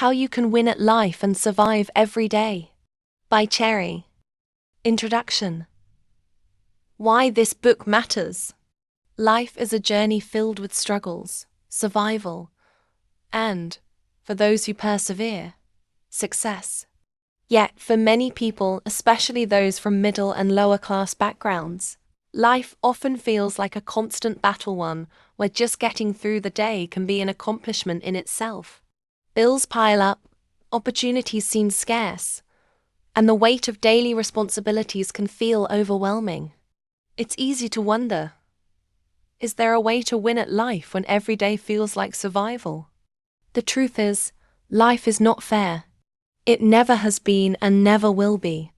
How You Can Win at Life and Survive Every Day. By Cherry. Introduction. Why this book matters. Life is a journey filled with struggles, survival, and, for those who persevere, success. Yet, for many people, especially those from middle and lower class backgrounds, life often feels like a constant battle, one where just getting through the day can be an accomplishment in itself. Bills pile up, opportunities seem scarce, and the weight of daily responsibilities can feel overwhelming. It's easy to wonder, is there a way to win at life when every day feels like survival? The truth is, life is not fair. It never has been and never will be.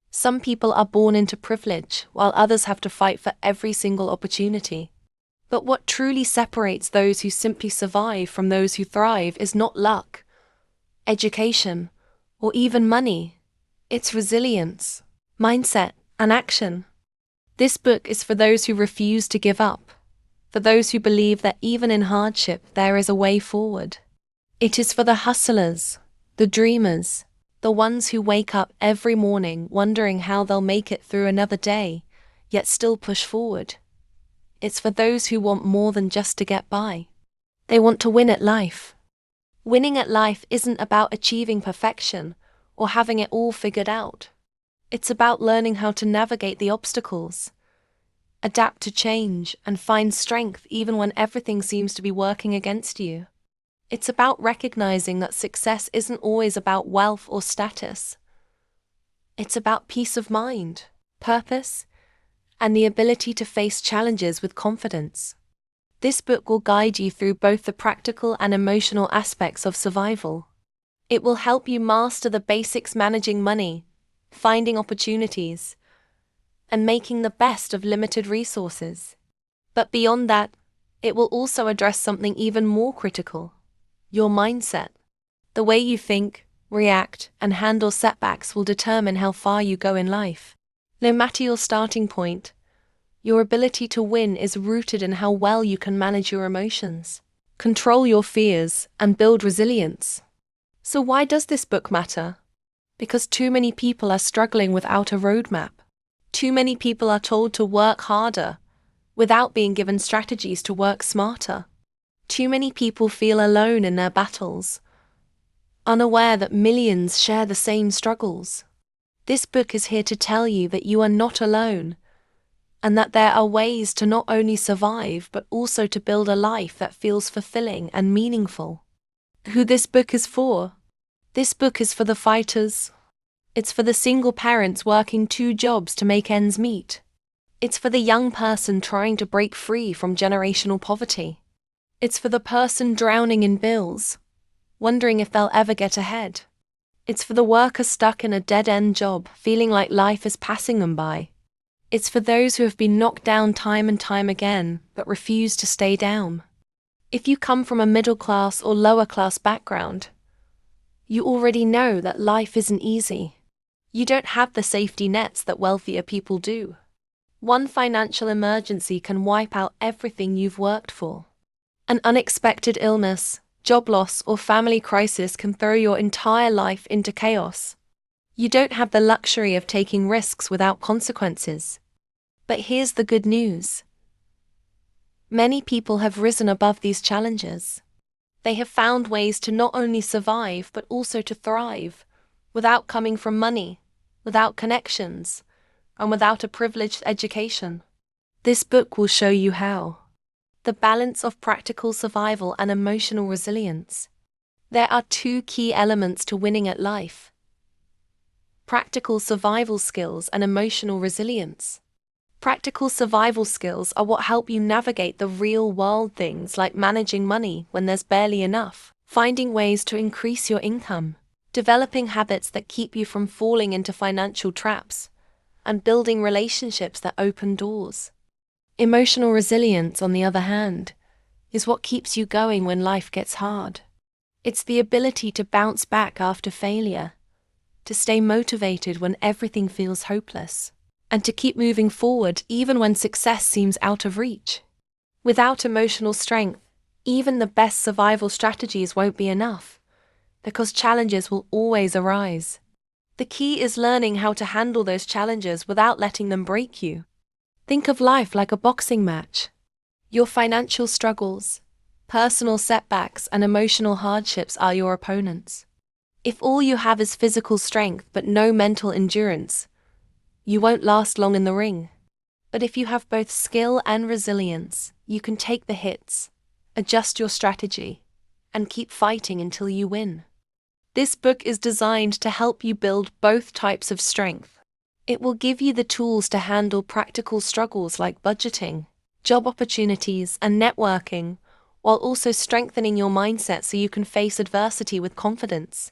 Some people are born into privilege, while others have to fight for every single opportunity. But what truly separates those who simply survive from those who thrive is not luck, education, or even money. It's resilience, mindset, and action. This book is for those who refuse to give up, for those who believe that even in hardship there is a way forward. It is for the hustlers, the dreamers, the ones who wake up every morning wondering how they'll make it through another day, yet still push forward. It's for those who want more than just to get by. They want to win at life. Winning at life isn't about achieving perfection or having it all figured out. It's about learning how to navigate the obstacles, adapt to change, and find strength even when everything seems to be working against you. It's about recognizing that success isn't always about wealth or status. It's about peace of mind, purpose, and the ability to face challenges with confidence. This book will guide you through both the practical and emotional aspects of survival. It will help you master the basics: managing money, finding opportunities, and making the best of limited resources. But beyond that, it will also address something even more critical: your mindset. The way you think, react, and handle setbacks will determine how far you go in life. No matter your starting point, your ability to win is rooted in how well you can manage your emotions, control your fears, and build resilience. So why does this book matter? Because too many people are struggling without a roadmap. Too many people are told to work harder, without being given strategies to work smarter. Too many people feel alone in their battles, unaware that millions share the same struggles. This book is here to tell you that you are not alone, and that there are ways to not only survive but also to build a life that feels fulfilling and meaningful. Who this book is for? This book is for the fighters. It's for the single parents working 2 jobs to make ends meet. It's for the young person trying to break free from generational poverty. It's for the person drowning in bills, wondering if they'll ever get ahead. It's for the worker stuck in a dead-end job, feeling like life is passing them by. It's for those who have been knocked down time and time again, but refuse to stay down. If you come from a middle-class or lower-class background, you already know that life isn't easy. You don't have the safety nets that wealthier people do. One financial emergency can wipe out everything you've worked for. An unexpected illness, job loss, or family crisis can throw your entire life into chaos. You don't have the luxury of taking risks without consequences. But here's the good news. Many people have risen above these challenges. They have found ways to not only survive but also to thrive, without coming from money, without connections, and without a privileged education. This book will show you how. The balance of practical survival and emotional resilience. There are 2 key elements to winning at life: practical survival skills and emotional resilience. Practical survival skills are what help you navigate the real-world things like managing money when there's barely enough, finding ways to increase your income, developing habits that keep you from falling into financial traps, and building relationships that open doors. Emotional resilience, on the other hand, is what keeps you going when life gets hard. It's the ability to bounce back after failure, to stay motivated when everything feels hopeless, and to keep moving forward even when success seems out of reach. Without emotional strength, even the best survival strategies won't be enough. because challenges will always arise. The key is learning how to handle those challenges without letting them break you. Think of life like a boxing match. Your financial struggles, personal setbacks, and emotional hardships are your opponents. If all you have is physical strength but no mental endurance, you won't last long in the ring. But if you have both skill and resilience, you can take the hits, adjust your strategy, and keep fighting until you win. This book is designed to help you build both types of strength. It will give you the tools to handle practical struggles like budgeting, job opportunities, and networking, while also strengthening your mindset so you can face adversity with confidence.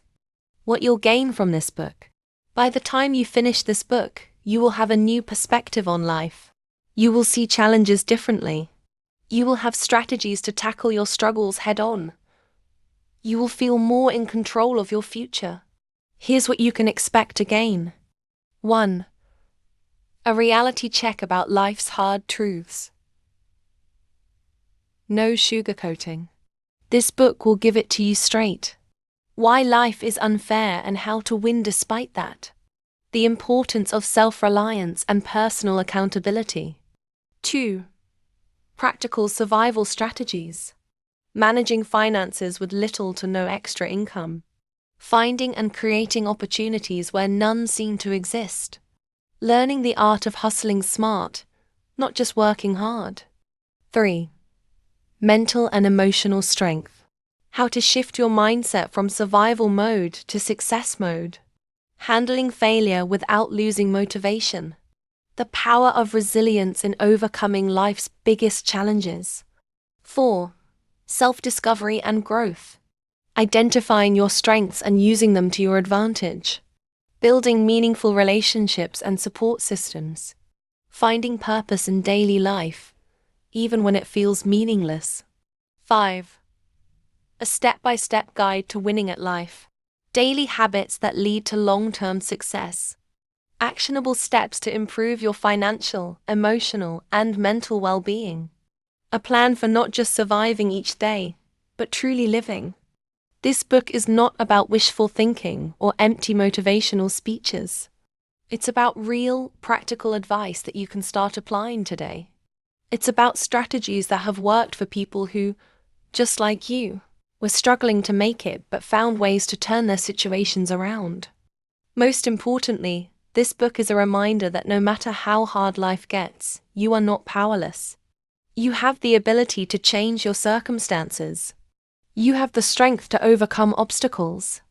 What you'll gain from this book. By the time you finish this book, you will have a new perspective on life. You will see challenges differently. You will have strategies to tackle your struggles head-on. You will feel more in control of your future. Here's what you can expect to gain. 1. A reality check about life's hard truths. No sugarcoating. This book will give it to you straight. Why life is unfair and how to win despite that. The importance of self-reliance and personal accountability. 2. Practical survival strategies. Managing finances with little to no extra income. Finding and creating opportunities where none seem to exist. Learning the art of hustling smart, not just working hard. 3. Mental and emotional strength. How to shift your mindset from survival mode to success mode. Handling failure without losing motivation. The power of resilience in overcoming life's biggest challenges. 4. Self-discovery and growth. Identifying your strengths and using them to your advantage. Building meaningful relationships and support systems. Finding purpose in daily life, even when it feels meaningless. 5. A step-by-step guide to winning at life. Daily habits that lead to long-term success. Actionable steps to improve your financial, emotional, and mental well-being. A plan for not just surviving each day, but truly living. This book is not about wishful thinking or empty motivational speeches. It's about real, practical advice that you can start applying today. It's about strategies that have worked for people who, just like you, were struggling to make it but found ways to turn their situations around. Most importantly, this book is a reminder that no matter how hard life gets, you are not powerless. You have the ability to change your circumstances. You have the strength to overcome obstacles.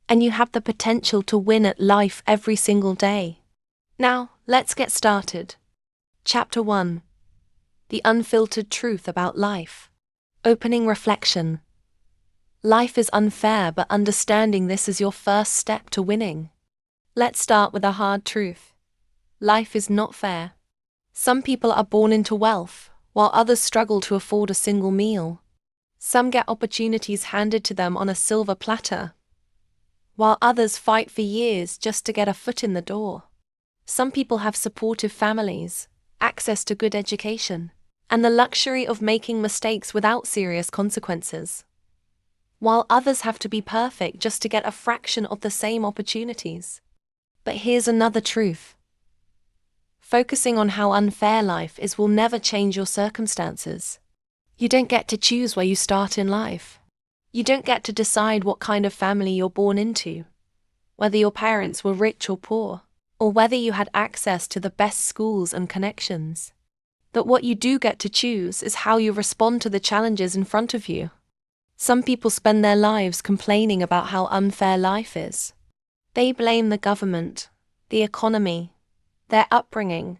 And you have the potential to win at life every single day. Now, let's get started. Chapter 1. The Unfiltered Truth About Life. Opening reflection. Life is unfair, but understanding this is your first step to winning. Let's start with a hard truth. Life is not fair. Some people are born into wealth, while others struggle to afford a single meal. Some get opportunities handed to them on a silver platter, while others fight for years just to get a foot in the door. Some people have supportive families, access to good education, and the luxury of making mistakes without serious consequences, while others have to be perfect just to get a fraction of the same opportunities. But here's another truth. Focusing on how unfair life is will never change your circumstances. You don't get to choose where you start in life. You don't get to decide what kind of family you're born into, whether your parents were rich or poor, or whether you had access to the best schools and connections. But what you do get to choose is how you respond to the challenges in front of you. Some people spend their lives complaining about how unfair life is. They blame the government, the economy, their upbringing,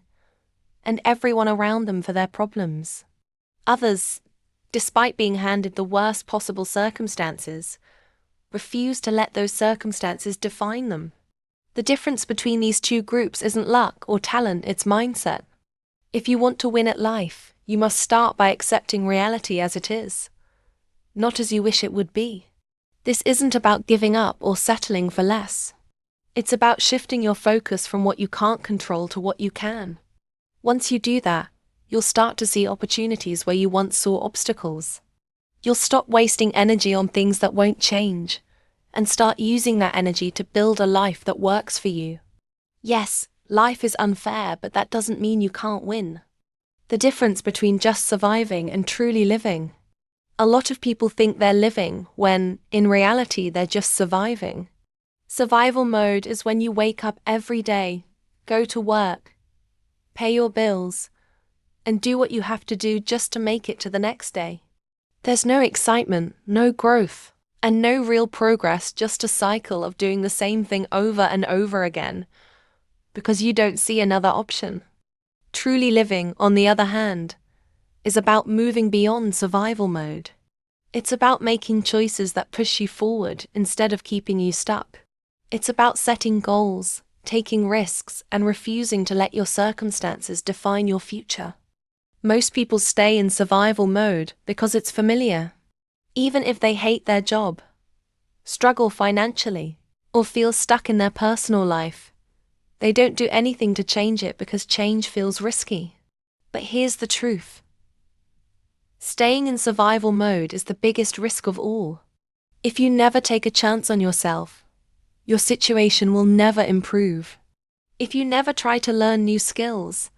and everyone around them for their problems. Others, despite being handed the worst possible circumstances, refuse to let those circumstances define them. The difference between these two groups isn't luck or talent, it's mindset. If you want to win at life, you must start by accepting reality as it is, not as you wish it would be. This isn't about giving up or settling for less. It's about shifting your focus from what you can't control to what you can. Once you do that, you'll start to see opportunities where you once saw obstacles. You'll stop wasting energy on things that won't change, and start using that energy to build a life that works for you. Yes, life is unfair, but that doesn't mean you can't win. The difference between just surviving and truly living. A lot of people think they're living when, in reality, they're just surviving. Survival mode is when you wake up every day, go to work, pay your bills, and do what you have to do just to make it to the next day. There's no excitement, no growth, and no real progress, just a cycle of doing the same thing over and over again, because you don't see another option. Truly living, on the other hand, is about moving beyond survival mode. It's about making choices that push you forward instead of keeping you stuck. It's about setting goals, taking risks, and refusing to let your circumstances define your future. Most people stay in survival mode because it's familiar. Even if they hate their job, struggle financially, or feel stuck in their personal life, they don't do anything to change it because change feels risky. But here's the truth. Staying in survival mode is the biggest risk of all. If you never take a chance on yourself, your situation will never improve. If you never try to learn new skills,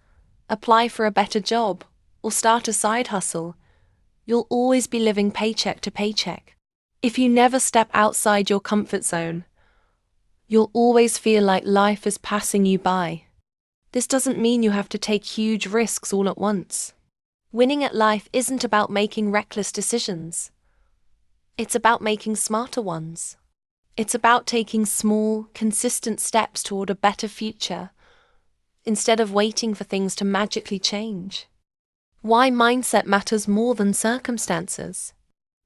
apply for a better job, or start a side hustle, you'll always be living paycheck to paycheck. If you never step outside your comfort zone, you'll always feel like life is passing you by. This doesn't mean you have to take huge risks all at once. Winning at life isn't about making reckless decisions. It's about making smarter ones. It's about taking small, consistent steps toward a better future, instead of waiting for things to magically change. Why mindset matters more than circumstances.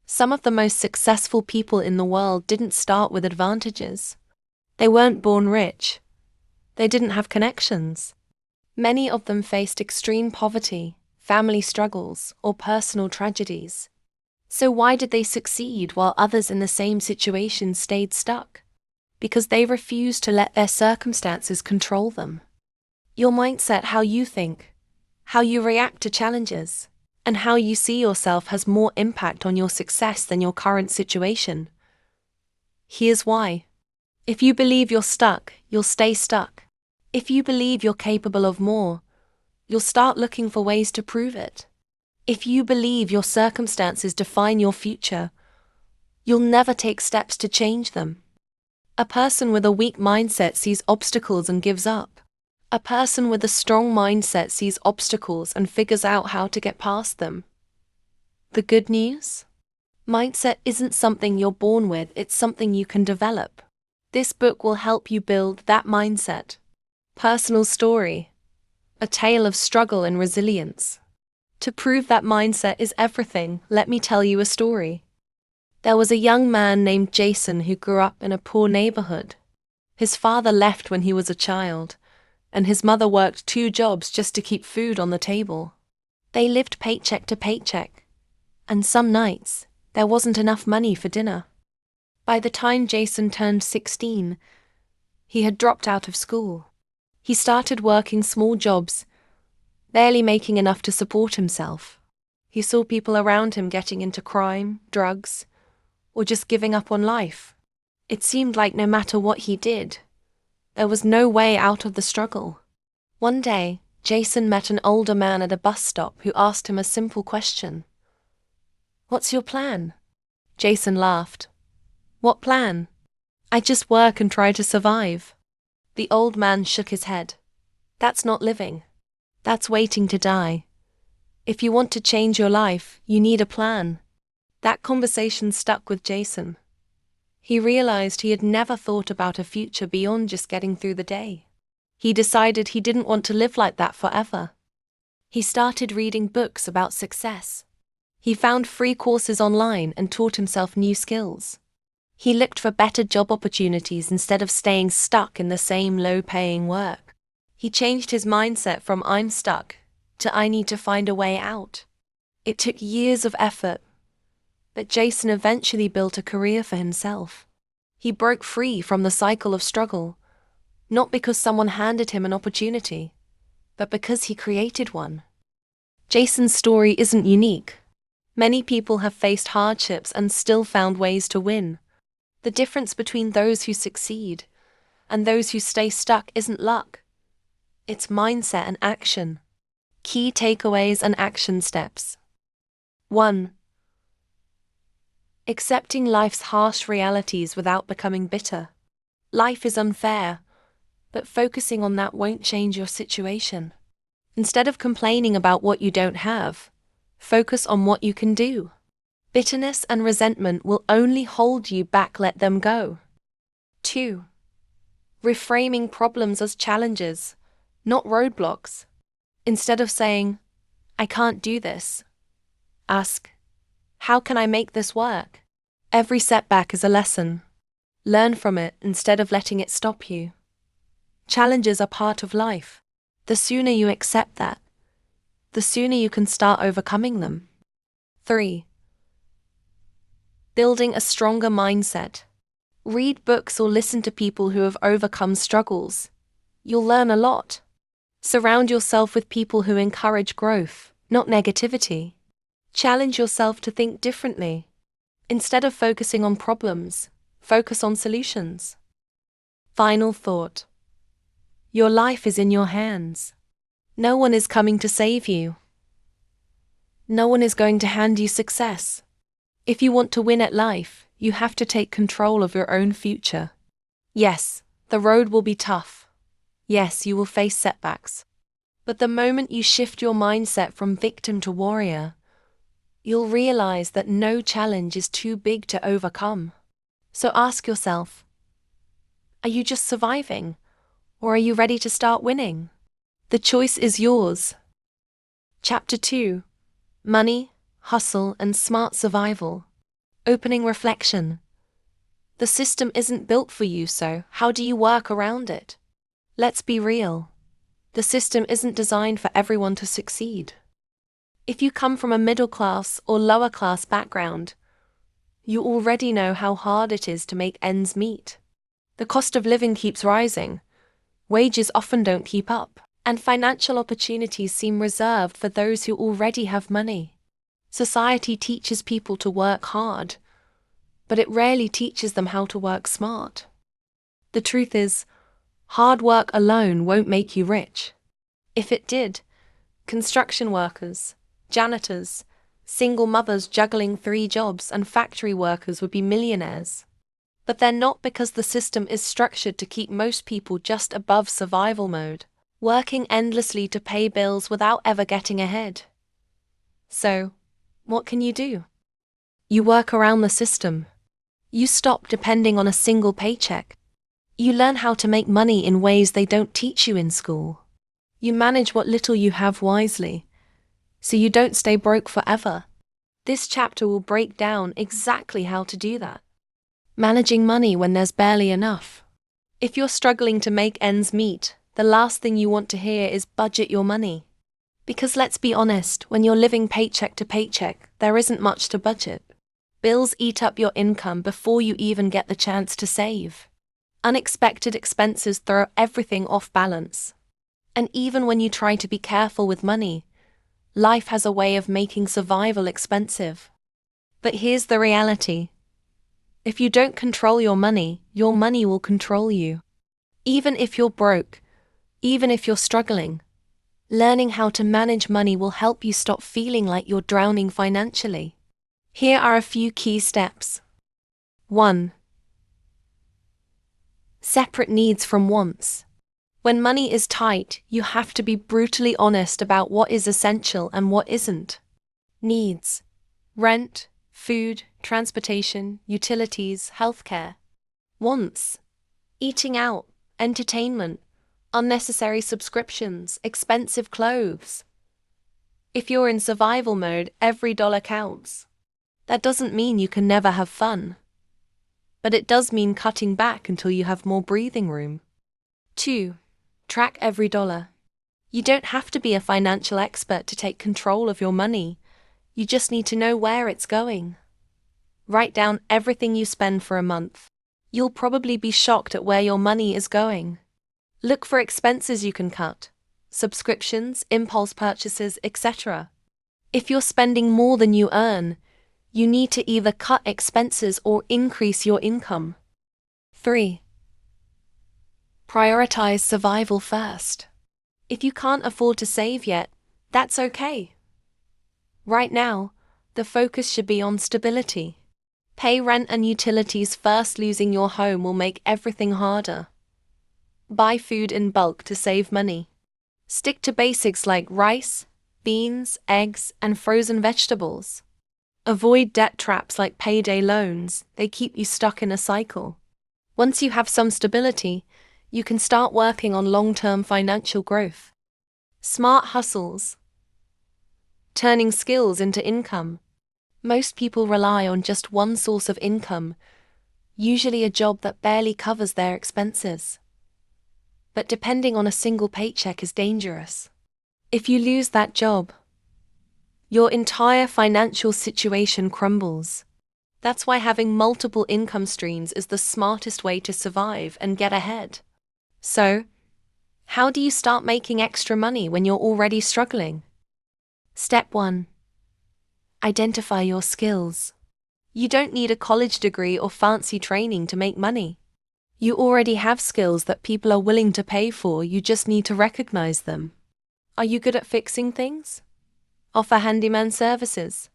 Some of the most successful people in the world didn't start with advantages. They weren't born rich. They didn't have connections. Many of them faced extreme poverty, family struggles, or personal tragedies. So why did they succeed while others in the same situation stayed stuck? Because they refused to let their circumstances control them. Your mindset, how you think, how you react to challenges, and how you see yourself has more impact on your success than your current situation. Here's why. If you believe you're stuck, you'll stay stuck. If you believe you're capable of more, you'll start looking for ways to prove it. If you believe your circumstances define your future, you'll never take steps to change them. A person with a weak mindset sees obstacles and gives up. A person with a strong mindset sees obstacles and figures out how to get past them. The good news? Mindset isn't something you're born with, it's something you can develop. This book will help you build that mindset. Personal story. A tale of struggle and resilience. To prove that mindset is everything, let me tell you a story. There was a young man named Jason who grew up in a poor neighborhood. His father left when he was a child, and his mother worked 2 jobs just to keep food on the table. They lived paycheck to paycheck, and some nights, there wasn't enough money for dinner. By the time Jason turned 16, he had dropped out of school. He started working small jobs, barely making enough to support himself. He saw people around him getting into crime, drugs, or just giving up on life. It seemed like no matter what he did, there was no way out of the struggle. One day, Jason met an older man at a bus stop who asked him a simple question. "What's your plan?" Jason laughed. "What plan? I just work and try to survive." The old man shook his head. "That's not living. That's waiting to die. If you want to change your life, you need a plan." That conversation stuck with Jason. He realized he had never thought about a future beyond just getting through the day. He decided he didn't want to live like that forever. He started reading books about success. He found free courses online and taught himself new skills. He looked for better job opportunities instead of staying stuck in the same low-paying work. He changed his mindset from "I'm stuck" to "I need to find a way out." It took years of effort, but Jason eventually built a career for himself. He broke free from the cycle of struggle, not because someone handed him an opportunity, but because he created one. Jason's story isn't unique. Many people have faced hardships and still found ways to win. The difference between those who succeed and those who stay stuck isn't luck. It's mindset and action. Key takeaways and action steps. 1. Accepting life's harsh realities without becoming bitter. Life is unfair, but focusing on that won't change your situation. Instead of complaining about what you don't have, focus on what you can do. Bitterness and resentment will only hold you back. Let them go. 2. Reframing problems as challenges, not roadblocks. Instead of saying, "I can't do this," ask, "How can I make this work?" Every setback is a lesson. Learn from it instead of letting it stop you. Challenges are part of life. The sooner you accept that, the sooner you can start overcoming them. 3. Building a stronger mindset. Read books or listen to people who have overcome struggles. You'll learn a lot. Surround yourself with people who encourage growth, not negativity. Challenge yourself to think differently. Instead of focusing on problems, focus on solutions. Final thought. Your life is in your hands. No one is coming to save you. No one is going to hand you success. If you want to win at life, you have to take control of your own future. Yes, the road will be tough. Yes, you will face setbacks. But the moment you shift your mindset from victim to warrior, you'll realize that no challenge is too big to overcome. So ask yourself, are you just surviving, or are you ready to start winning? The choice is yours. Chapter 2. Money, Hustle, and Smart Survival. Opening reflection. The system isn't built for you, so how do you work around it? Let's be real. The system isn't designed for everyone to succeed. If you come from a middle class or lower class background, you already know how hard it is to make ends meet. The cost of living keeps rising, wages often don't keep up, and financial opportunities seem reserved for those who already have money. Society teaches people to work hard, but it rarely teaches them how to work smart. The truth is, hard work alone won't make you rich. If it did, construction workers, janitors, single mothers juggling 3 jobs, and factory workers would be millionaires. But they're not, because the system is structured to keep most people just above survival mode, working endlessly to pay bills without ever getting ahead. So, what can you do? You work around the system. You stop depending on a single paycheck. You learn how to make money in ways they don't teach you in school. You manage what little you have wisely, so you don't stay broke forever. This chapter will break down exactly how to do that. Managing money when there's barely enough. If you're struggling to make ends meet, the last thing you want to hear is budget your money. Because let's be honest, when you're living paycheck to paycheck, there isn't much to budget. Bills eat up your income before you even get the chance to save. Unexpected expenses throw everything off balance. And even when you try to be careful with money, life has a way of making survival expensive. But here's the reality. If you don't control your money will control you. Even if you're broke, even if you're struggling, learning how to manage money will help you stop feeling like you're drowning financially. Here are a few key steps. 1. Separate needs from wants. When money is tight, you have to be brutally honest about what is essential and what isn't. Needs: rent, food, transportation, utilities, healthcare. Wants: eating out, entertainment, unnecessary subscriptions, expensive clothes. If you're in survival mode, every dollar counts. That doesn't mean you can never have fun, but it does mean cutting back until you have more breathing room. 2. Track every dollar. You don't have to be a financial expert to take control of your money. You just need to know where it's going. Write down everything you spend for a month. You'll probably be shocked at where your money is going. Look for expenses you can cut: subscriptions, impulse purchases, etc. If you're spending more than you earn, You need to either cut expenses or increase your income. 3. Prioritize survival first. If you can't afford to save yet, that's okay. Right now, the focus should be on stability. Pay rent and utilities first. Losing your home will make everything harder. Buy food in bulk to save money. Stick to basics like rice, beans, eggs, and frozen vegetables. Avoid debt traps like payday loans. They keep you stuck in a cycle. Once you have some stability, you can start working on long-term financial growth. Smart hustles. Turning skills into income. Most people rely on just one source of income, usually a job that barely covers their expenses. But depending on a single paycheck is dangerous. If you lose that job, your entire financial situation crumbles. That's why having multiple income streams is the smartest way to survive and get ahead. So, how do you start making extra money when you're already struggling? Step 1. Identify your skills. You don't need a college degree or fancy training to make money. You already have skills that people are willing to pay for, you just need to recognize them. Are you good at fixing things? Offer handyman services?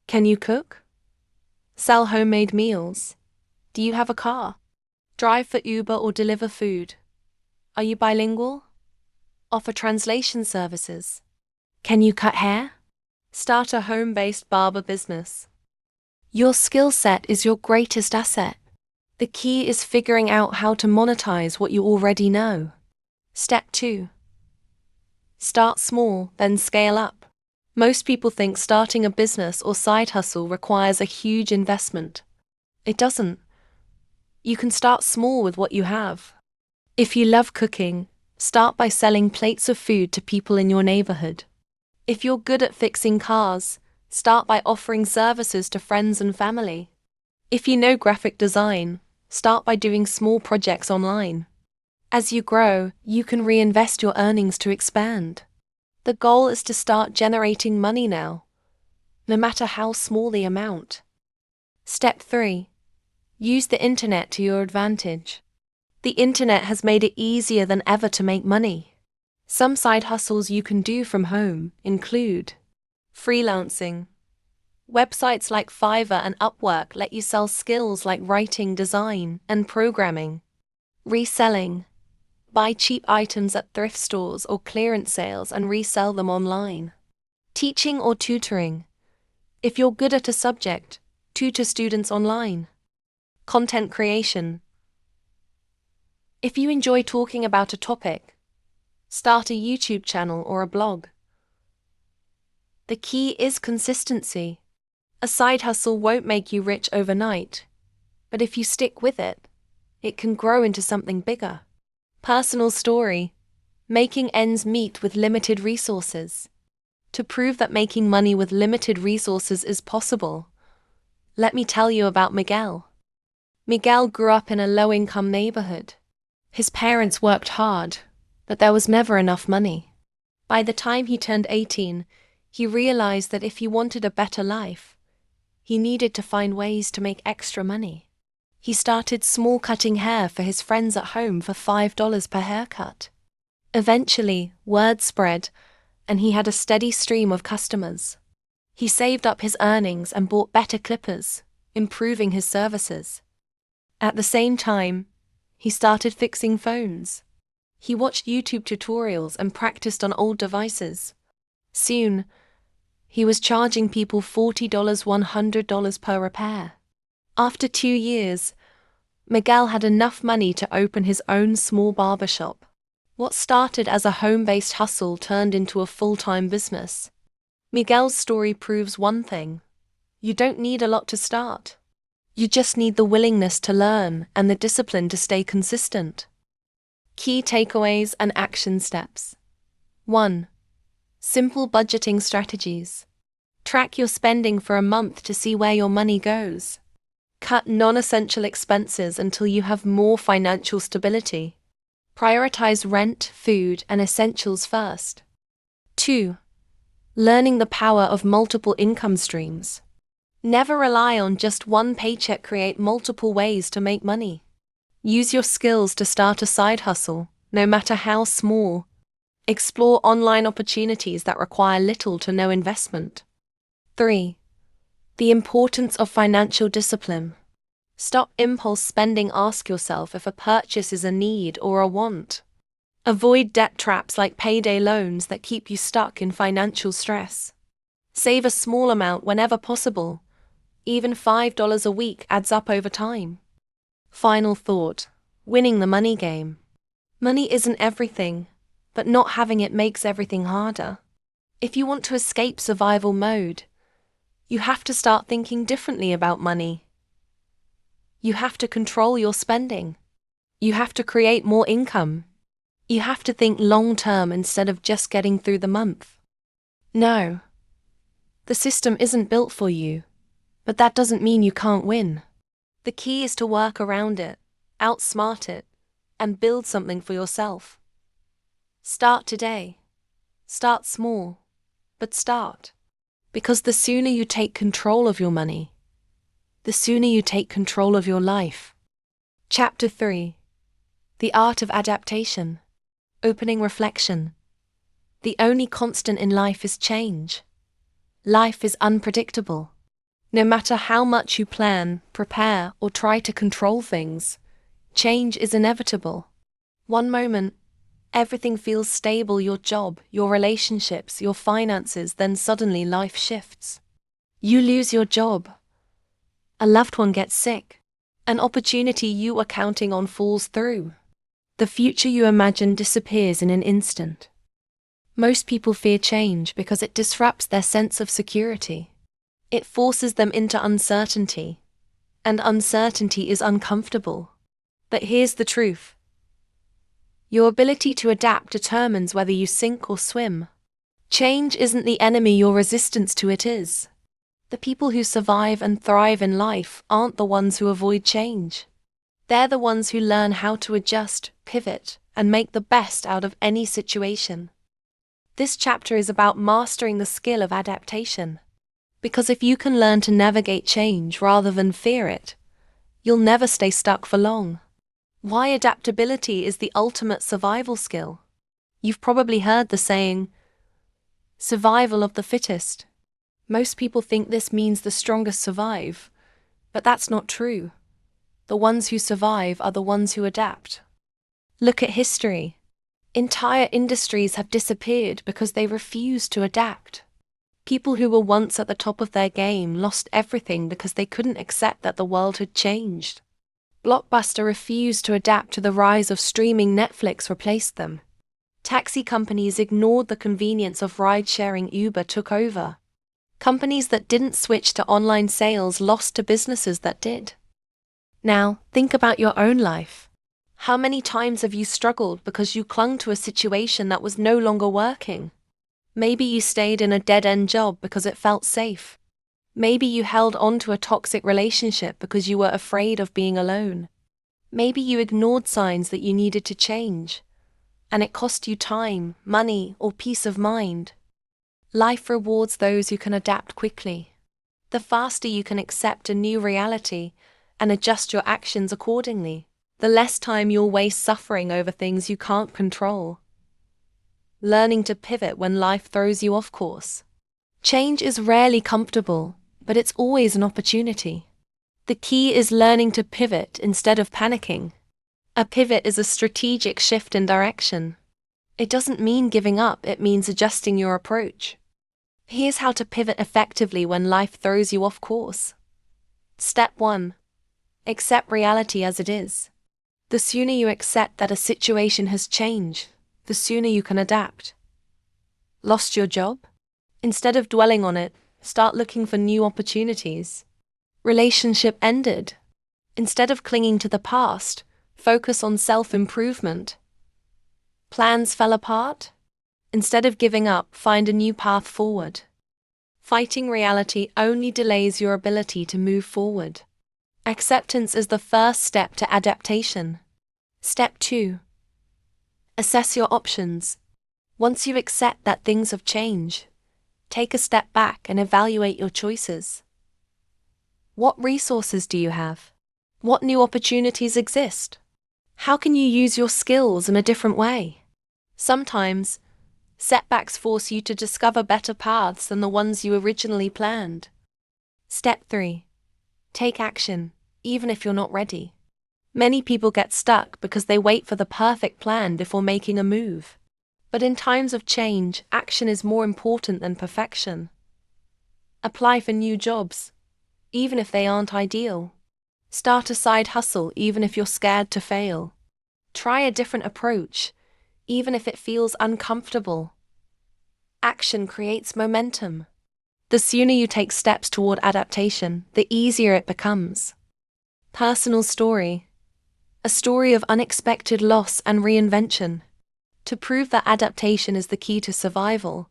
Can you cook? Sell homemade meals? Do you have a car? Drive for Uber or deliver food? Are you bilingual? Offer translation services? Can you cut hair? Start a home-based barber business. Your skill set is your greatest asset. The key is figuring out how to monetize what you already know. Step 2. Start small, then scale up. Most people think starting a business or side hustle requires a huge investment. It doesn't. You can start small with what you have. If you love cooking, start by selling plates of food to people in your neighborhood. If you're good at fixing cars, start by offering services to friends and family. If you know graphic design, start by doing small projects online. As you grow, you can reinvest your earnings to expand. The goal is to start generating money now, no matter how small the amount. Step 3. Use the internet to your advantage. The internet has made it easier than ever to make money. Some side hustles you can do from home include freelancing. Websites like Fiverr and Upwork let you sell skills like writing, design, and programming. Reselling. Buy cheap items at thrift stores or clearance sales and resell them online. Teaching or tutoring. If you're good at a subject, tutor students online. Content creation. If you enjoy talking about a topic, start a YouTube channel or a blog. The key is consistency. A side hustle won't make you rich overnight, but if you stick with it, it can grow into something bigger. Personal story. Making ends meet with limited resources. To prove that making money with limited resources is possible, let me tell you about Miguel. Miguel grew up in a low-income neighborhood. His parents worked hard, but there was never enough money. By the time he turned 18, he realized that if he wanted a better life, he needed to find ways to make extra money. He started small, cutting hair for his friends at home for $5 per haircut. Eventually, word spread, and he had a steady stream of customers. He saved up his earnings and bought better clippers, improving his services. At the same time, he started fixing phones. He watched YouTube tutorials and practiced on old devices. Soon, he was charging people $40, $100 per repair. After 2 years, Miguel had enough money to open his own small barbershop. What started as a home-based hustle turned into a full-time business. Miguel's story proves one thing: you don't need a lot to start. You just need the willingness to learn and the discipline to stay consistent. Key takeaways and action steps. 1. Simple budgeting strategies. Track your spending for a month to see where your money goes. Cut non-essential expenses until you have more financial stability. Prioritize rent, food, and essentials first. 2. Learning the power of multiple income streams. Never rely on just one paycheck. Create multiple ways to make money. Use your skills to start a side hustle, no matter how small. Explore online opportunities that require little to no investment. 3. The importance of financial discipline. Stop impulse spending. Ask yourself if a purchase is a need or a want. Avoid debt traps like payday loans that keep you stuck in financial stress. Save a small amount whenever possible. Even $5 a week adds up over time. Final thought: winning the money game. Money isn't everything, but not having it makes everything harder. If you want to escape survival mode, you have to start thinking differently about money. You have to control your spending. You have to create more income. You have to think long-term instead of just getting through the month. No, the system isn't built for you, but that doesn't mean you can't win. The key is to work around it, outsmart it, and build something for yourself. Start today. Start small, but start. Because the sooner you take control of your money, the sooner you take control of your life. Chapter 3. The Art of Adaptation. Opening reflection. The only constant in life is change. Life is unpredictable. No matter how much you plan, prepare, or try to control things, change is inevitable. One moment, everything feels stable: your job, your relationships, your finances. Then suddenly life shifts. You lose your job. A loved one gets sick. An opportunity you were counting on falls through. The future you imagined disappears in an instant. Most people fear change because it disrupts their sense of security. It forces them into uncertainty, and uncertainty is uncomfortable. But here's the truth. Your ability to adapt determines whether you sink or swim. Change isn't the enemy, your resistance to it is. The people who survive and thrive in life aren't the ones who avoid change. They're the ones who learn how to adjust, pivot, and make the best out of any situation. This chapter is about mastering the skill of adaptation. Because if you can learn to navigate change rather than fear it, you'll never stay stuck for long. Why adaptability is the ultimate survival skill. You've probably heard the saying, survival of the fittest. Most people think this means the strongest survive, but that's not true. The ones who survive are the ones who adapt. Look at history. Entire industries have disappeared because they refused to adapt. People who were once at the top of their game lost everything because they couldn't accept that the world had changed. Blockbuster refused to adapt to the rise of streaming. Netflix replaced them. Taxi companies ignored the convenience of ride-sharing. Uber took over. Companies that didn't switch to online sales lost to businesses that did. Now, think about your own life. How many times have you struggled because you clung to a situation that was no longer working? Maybe you stayed in a dead-end job because it felt safe. Maybe you held on to a toxic relationship because you were afraid of being alone. Maybe you ignored signs that you needed to change, and it cost you time, money, or peace of mind. Life rewards those who can adapt quickly. The faster you can accept a new reality and adjust your actions accordingly, the less time you'll waste suffering over things you can't control. Learning to pivot when life throws you off course. Change is rarely comfortable, but it's always an opportunity. The key is learning to pivot instead of panicking. A pivot is a strategic shift in direction. It doesn't mean giving up, it means adjusting your approach. Here's how to pivot effectively when life throws you off course. Step 1. Accept reality as it is. The sooner you accept that a situation has changed, the sooner you can adapt. Lost your job? Instead of dwelling on it, start looking for new opportunities. Relationship ended? Instead of clinging to the past, focus on self-improvement. Plans fell apart? Instead of giving up, find a new path forward. Fighting reality only delays your ability to move forward. Acceptance is the first step to adaptation. Step 2. Assess your options. Once you accept that things have changed, take a step back and evaluate your choices. What resources do you have? What new opportunities exist? How can you use your skills in a different way? Sometimes, setbacks force you to discover better paths than the ones you originally planned. Step 3. Take action, even if you're not ready. Many people get stuck because they wait for the perfect plan before making a move. But in times of change, action is more important than perfection. Apply for new jobs, even if they aren't ideal. Start a side hustle, even if you're scared to fail. Try a different approach, even if it feels uncomfortable. Action creates momentum. The sooner you take steps toward adaptation, the easier it becomes. Personal story. A story of unexpected loss and reinvention. To prove that adaptation is the key to survival,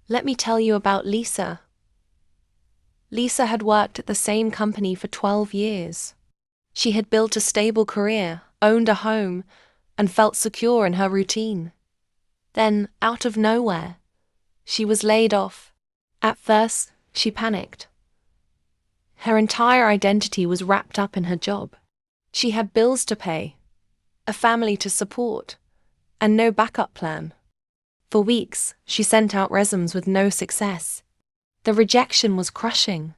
let me tell you about Lisa. Lisa had worked at the same company for 12 years. She had built a stable career, owned a home, and felt secure in her routine. Then, out of nowhere, she was laid off. At first, she panicked. Her entire identity was wrapped up in her job. She had bills to pay, a family to support, and no backup plan. For weeks, she sent out resumes with no success. The rejection was crushing.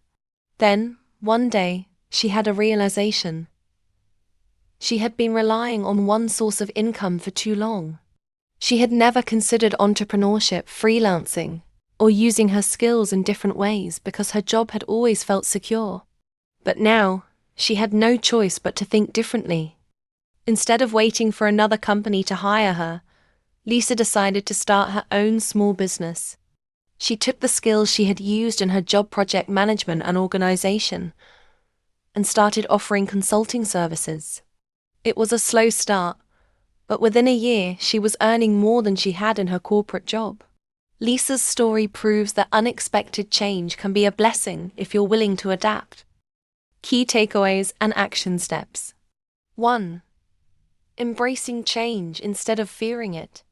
Then, one day, she had a realization. She had been relying on one source of income for too long. She had never considered entrepreneurship, freelancing, or using her skills in different ways because her job had always felt secure. But now, she had no choice but to think differently. Instead of waiting for another company to hire her, Lisa decided to start her own small business. She took the skills she had used in her job, project management and organization, and started offering consulting services. It was a slow start, but within a year she was earning more than she had in her corporate job. Lisa's story proves that unexpected change can be a blessing if you're willing to adapt. Key takeaways and action steps. 1. Embracing change instead of fearing it.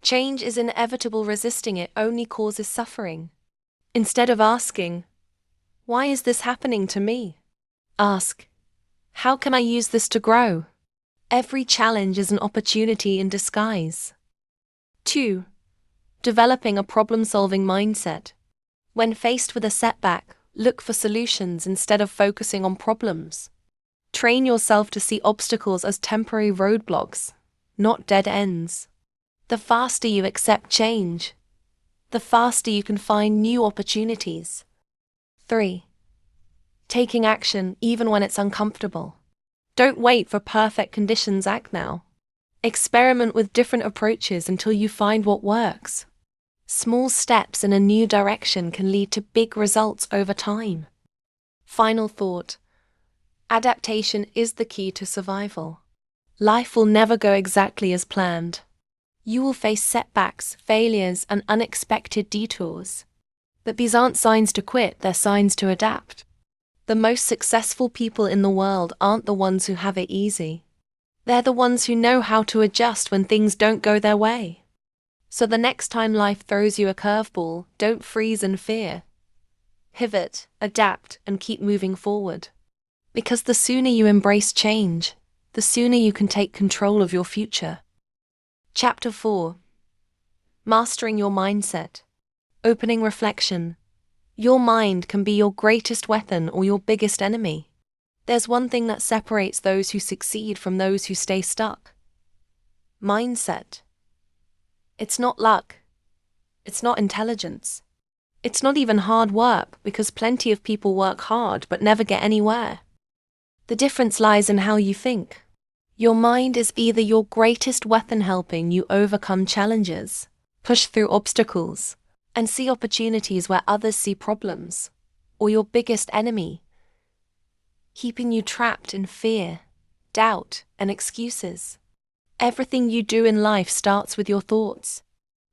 Change is inevitable, resisting it only causes suffering. Instead of asking, "Why is this happening to me?" ask, "How can I use this to grow?" Every challenge is an opportunity in disguise. 2. Developing a problem-solving mindset. When faced with a setback, look for solutions instead of focusing on problems. Train yourself to see obstacles as temporary roadblocks, not dead ends. The faster you accept change, the faster you can find new opportunities. 3. Taking action even when it's uncomfortable. Don't wait for perfect conditions, act now. Experiment with different approaches until you find what works. Small steps in a new direction can lead to big results over time. Final thought. Adaptation is the key to survival. Life will never go exactly as planned. You will face setbacks, failures, and unexpected detours. But these aren't signs to quit, they're signs to adapt. The most successful people in the world aren't the ones who have it easy. They're the ones who know how to adjust when things don't go their way. So the next time life throws you a curveball, don't freeze in fear. Pivot, adapt, and keep moving forward. Because the sooner you embrace change, the sooner you can take control of your future. Chapter 4. Mastering your mindset. Opening reflection. Your mind can be your greatest weapon or your biggest enemy. There's one thing that separates those who succeed from those who stay stuck. Mindset. It's not luck. It's not intelligence. It's not even hard work, because plenty of people work hard but never get anywhere. The difference lies in how you think. Your mind is either your greatest weapon, helping you overcome challenges, push through obstacles, and see opportunities where others see problems, or your biggest enemy, keeping you trapped in fear, doubt, and excuses. Everything you do in life starts with your thoughts.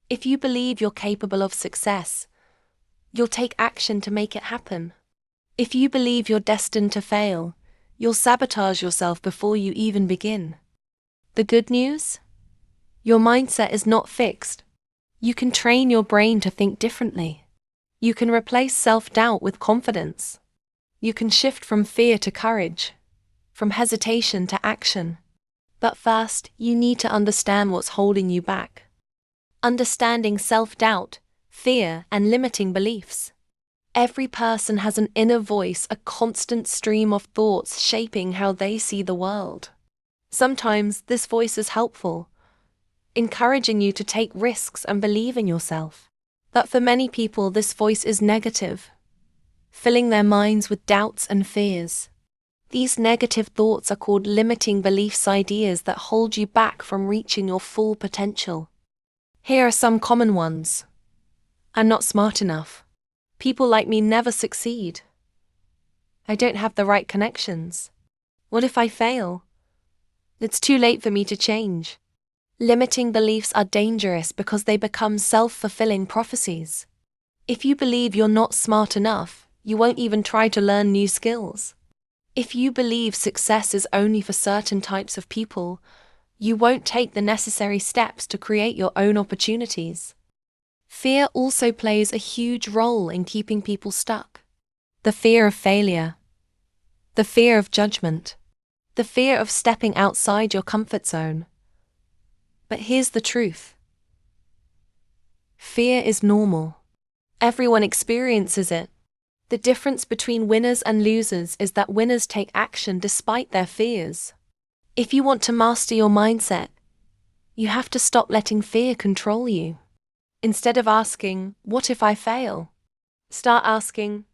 If you believe you're capable of success, you'll take action to make it happen. If you believe you're destined to fail, you'll sabotage yourself before you even begin. The good news? Your mindset is not fixed. You can train your brain to think differently. You can replace self-doubt with confidence. You can shift from fear to courage, from hesitation to action. But first, you need to understand what's holding you back. Understanding self-doubt, fear, and limiting beliefs. Every person has an inner voice, a constant stream of thoughts shaping how they see the world. Sometimes this voice is helpful, encouraging you to take risks and believe in yourself. But for many people, this voice is negative, filling their minds with doubts and fears. These negative thoughts are called limiting beliefs, ideas that hold you back from reaching your full potential. Here are some common ones. I'm not smart enough. People like me never succeed. I don't have the right connections. What if I fail? It's too late for me to change. Limiting beliefs are dangerous because they become self-fulfilling prophecies. If you believe you're not smart enough, you won't even try to learn new skills. If you believe success is only for certain types of people, you won't take the necessary steps to create your own opportunities. Fear also plays a huge role in keeping people stuck. The fear of failure, the fear of judgment, the fear of stepping outside your comfort zone. But here's the truth. Fear is normal. Everyone experiences it. The difference between winners and losers is that winners take action despite their fears. If you want to master your mindset, you have to stop letting fear control you. Instead of asking, "What if I fail?" start asking,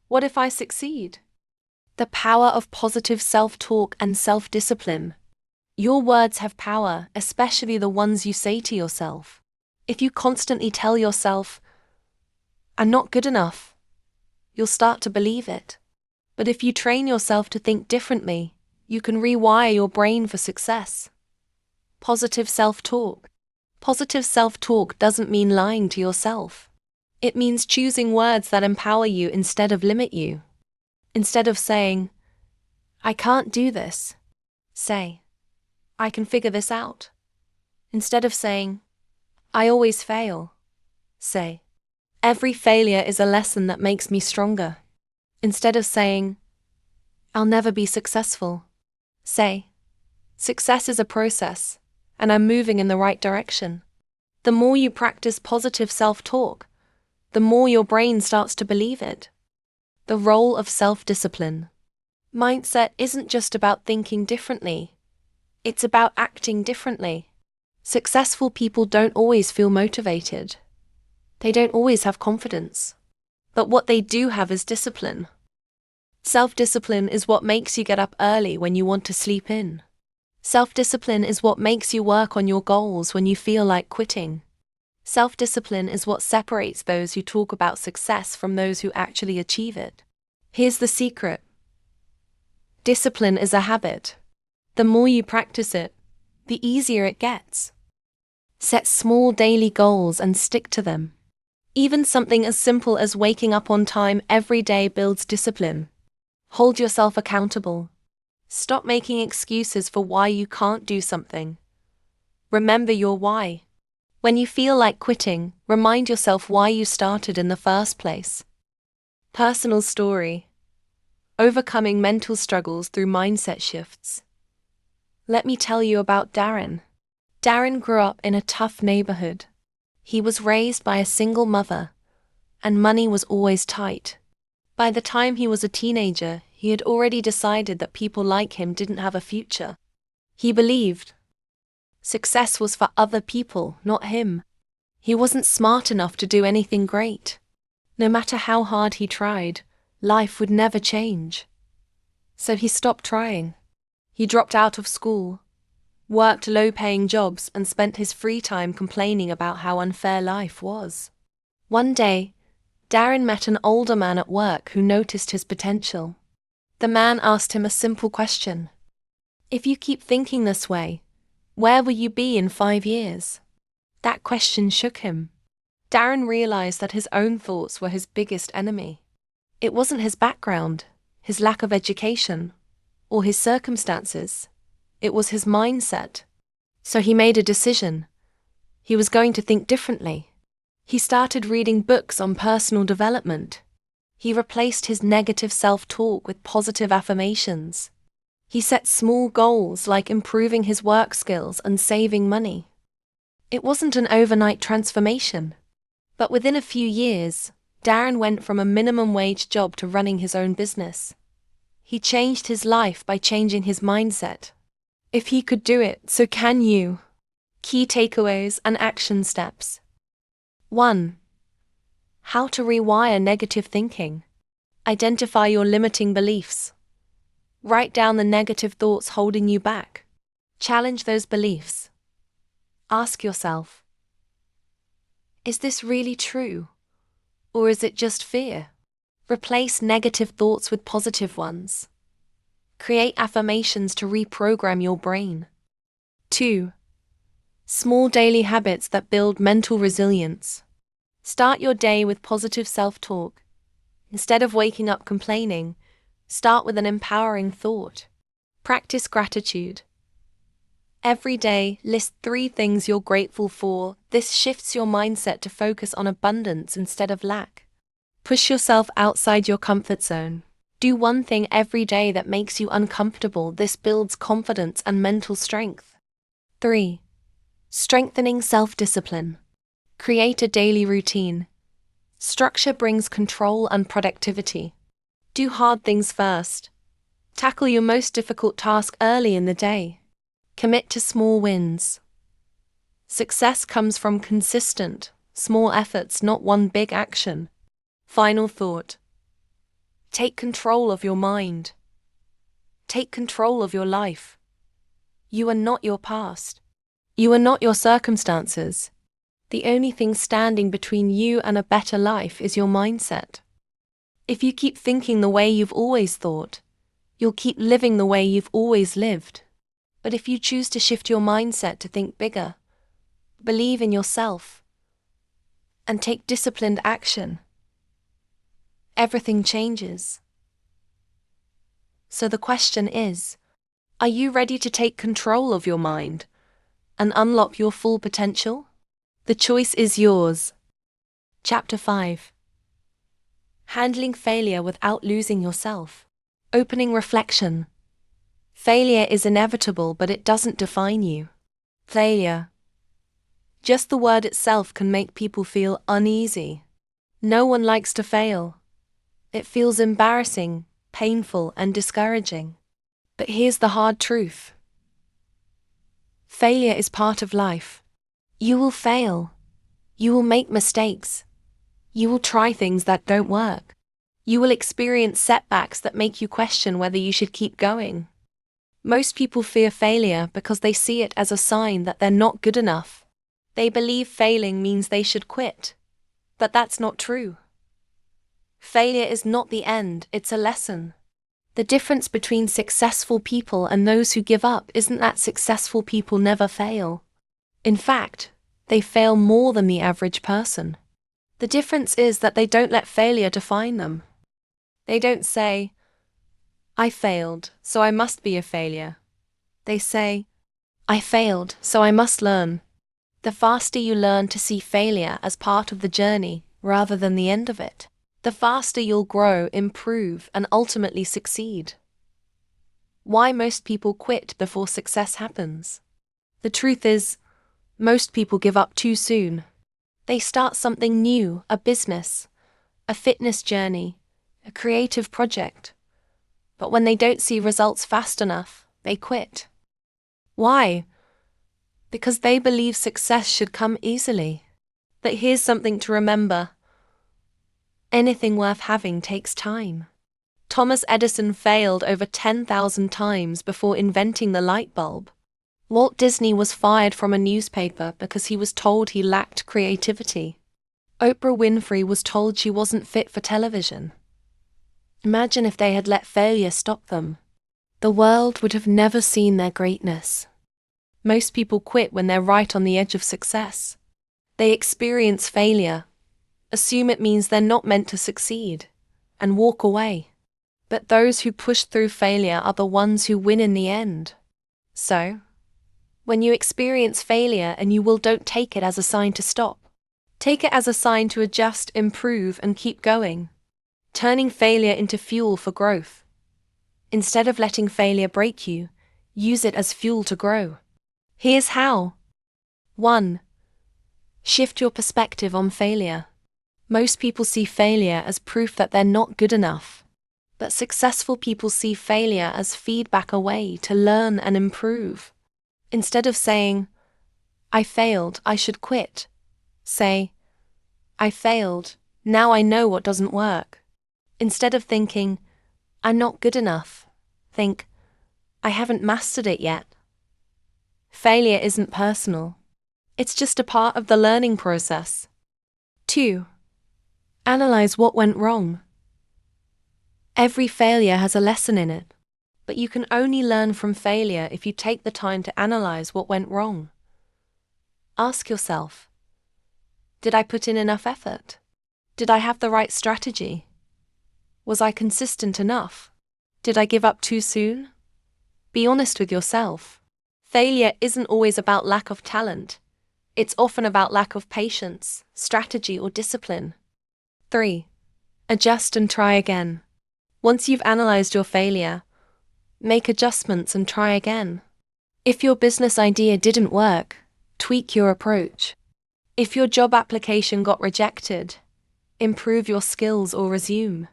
"What if I succeed?" The power of positive self-talk and self-discipline. Your words have power, especially the ones you say to yourself. If you constantly tell yourself, "I'm not good enough," you'll start to believe it. But if you train yourself to think differently, you can rewire your brain for success. Positive self-talk. Positive self-talk doesn't mean lying to yourself. It means choosing words that empower you instead of limit you. Instead of saying, "I can't do this," say, "I can figure this out." Instead of saying, "I always fail," say, "Every failure is a lesson that makes me stronger." Instead of saying, "I'll never be successful," say, "Success is a process, and I'm moving in the right direction." The more you practice positive self-talk, the more your brain starts to believe it. The role of self-discipline. Mindset isn't just about thinking differently. It's about acting differently. Successful people don't always feel motivated. They don't always have confidence. But what they do have is discipline. Self-discipline is what makes you get up early when you want to sleep in. Self-discipline is what makes you work on your goals when you feel like quitting. Self-discipline is what separates those who talk about success from those who actually achieve it. Here's the secret. Discipline is a habit. The more you practice it, the easier it gets. Set small daily goals and stick to them. Even something as simple as waking up on time every day builds discipline. Hold yourself accountable. Stop making excuses for why you can't do something. Remember your why. When you feel like quitting, remind yourself why you started in the first place. Personal story. Overcoming mental struggles through mindset shifts. Let me tell you about Darren. Darren grew up in a tough neighborhood. He was raised by a single mother, and money was always tight. By the time he was a teenager, he had already decided that people like him didn't have a future. He believed success was for other people, not him. He wasn't smart enough to do anything great. No matter how hard he tried, life would never change. So he stopped trying. He dropped out of school, worked low-paying jobs, and spent his free time complaining about how unfair life was. One day, Darren met an older man at work who noticed his potential. The man asked him a simple question. "If you keep thinking this way, where will you be in 5 years?" That question shook him. Darren realized that his own thoughts were his biggest enemy. It wasn't his background, his lack of education, or his circumstances. It was his mindset. So he made a decision. He was going to think differently. He started reading books on personal development. He replaced his negative self-talk with positive affirmations. He set small goals like improving his work skills and saving money. It wasn't an overnight transformation. But within a few years, Darren went from a minimum wage job to running his own business. He changed his life by changing his mindset. If he could do it, so can you. Key takeaways and action steps. 1. How to rewire negative thinking. Identify your limiting beliefs. Write down the negative thoughts holding you back. Challenge those beliefs. Ask yourself, is this really true? Or is it just fear? Replace negative thoughts with positive ones. Create affirmations to reprogram your brain. 2. Small daily habits that build mental resilience. Start your day with positive self-talk. Instead of waking up complaining, start with an empowering thought. Practice gratitude. Every day, list 3 things you're grateful for. This shifts your mindset to focus on abundance instead of lack. Push yourself outside your comfort zone. Do one thing every day that makes you uncomfortable. This builds confidence and mental strength. 3. Strengthening self-discipline. Create a daily routine. Structure brings control and productivity. Do hard things first. Tackle your most difficult task early in the day. Commit to small wins. Success comes from consistent, small efforts, not one big action. Final thought. Take control of your mind. Take control of your life. You are not your past. You are not your circumstances. The only thing standing between you and a better life is your mindset. If you keep thinking the way you've always thought, you'll keep living the way you've always lived. But if you choose to shift your mindset to think bigger, believe in yourself, and take disciplined action, everything changes. So the question is, are you ready to take control of your mind and unlock your full potential? The choice is yours. Chapter 5. Handling failure without losing yourself. Opening reflection. Failure is inevitable, but it doesn't define you. Failure. Just the word itself can make people feel uneasy. No one likes to fail. It feels embarrassing, painful, and discouraging. But here's the hard truth. Failure is part of life. You will fail. You will make mistakes. You will try things that don't work. You will experience setbacks that make you question whether you should keep going. Most people fear failure because they see it as a sign that they're not good enough. They believe failing means they should quit. But that's not true. Failure is not the end, it's a lesson. The difference between successful people and those who give up isn't that successful people never fail. In fact, they fail more than the average person. The difference is that they don't let failure define them. They don't say, I failed, so I must be a failure. They say, I failed, so I must learn. The faster you learn to see failure as part of the journey rather than the end of it, the faster you'll grow, improve, and ultimately succeed. Why most people quit before success happens? The truth is, most people give up too soon. They start something new, a business, a fitness journey, a creative project. But when they don't see results fast enough, they quit. Why? Because they believe success should come easily. But here's something to remember. Anything worth having takes time. Thomas Edison failed over 10,000 times before inventing the light bulb. Walt Disney was fired from a newspaper because he was told he lacked creativity. Oprah Winfrey was told she wasn't fit for television. Imagine if they had let failure stop them. The world would have never seen their greatness. Most people quit when they're right on the edge of success. They experience failure, assume it means they're not meant to succeed, and walk away. But those who push through failure are the ones who win in the end. So, when you experience failure and don't take it as a sign to stop. Take it as a sign to adjust, improve, and keep going. turning failure into fuel for growth. Instead of letting failure break you, use it as fuel to grow. Here's how. 1. Shift your perspective on failure. Most people see failure as proof that they're not good enough. But successful people see failure as feedback, a way to learn and improve. Instead of saying, "I failed, I should quit," say, "I failed, now I know what doesn't work." Instead of thinking, "I'm not good enough," think, "I haven't mastered it yet." Failure isn't personal. It's just a part of the learning process. 2. Analyze what went wrong. Every failure has a lesson in it, but you can only learn from failure if you take the time to analyze what went wrong. Ask yourself, did I put in enough effort? Did I have the right strategy? Was I consistent enough? Did I give up too soon? Be honest with yourself. Failure isn't always about lack of talent. It's often about lack of patience, strategy, or discipline. 3. Adjust and try again. Once you've analyzed your failure, make adjustments and try again. If your business idea didn't work, tweak your approach. If your job application got rejected, improve your skills or resume.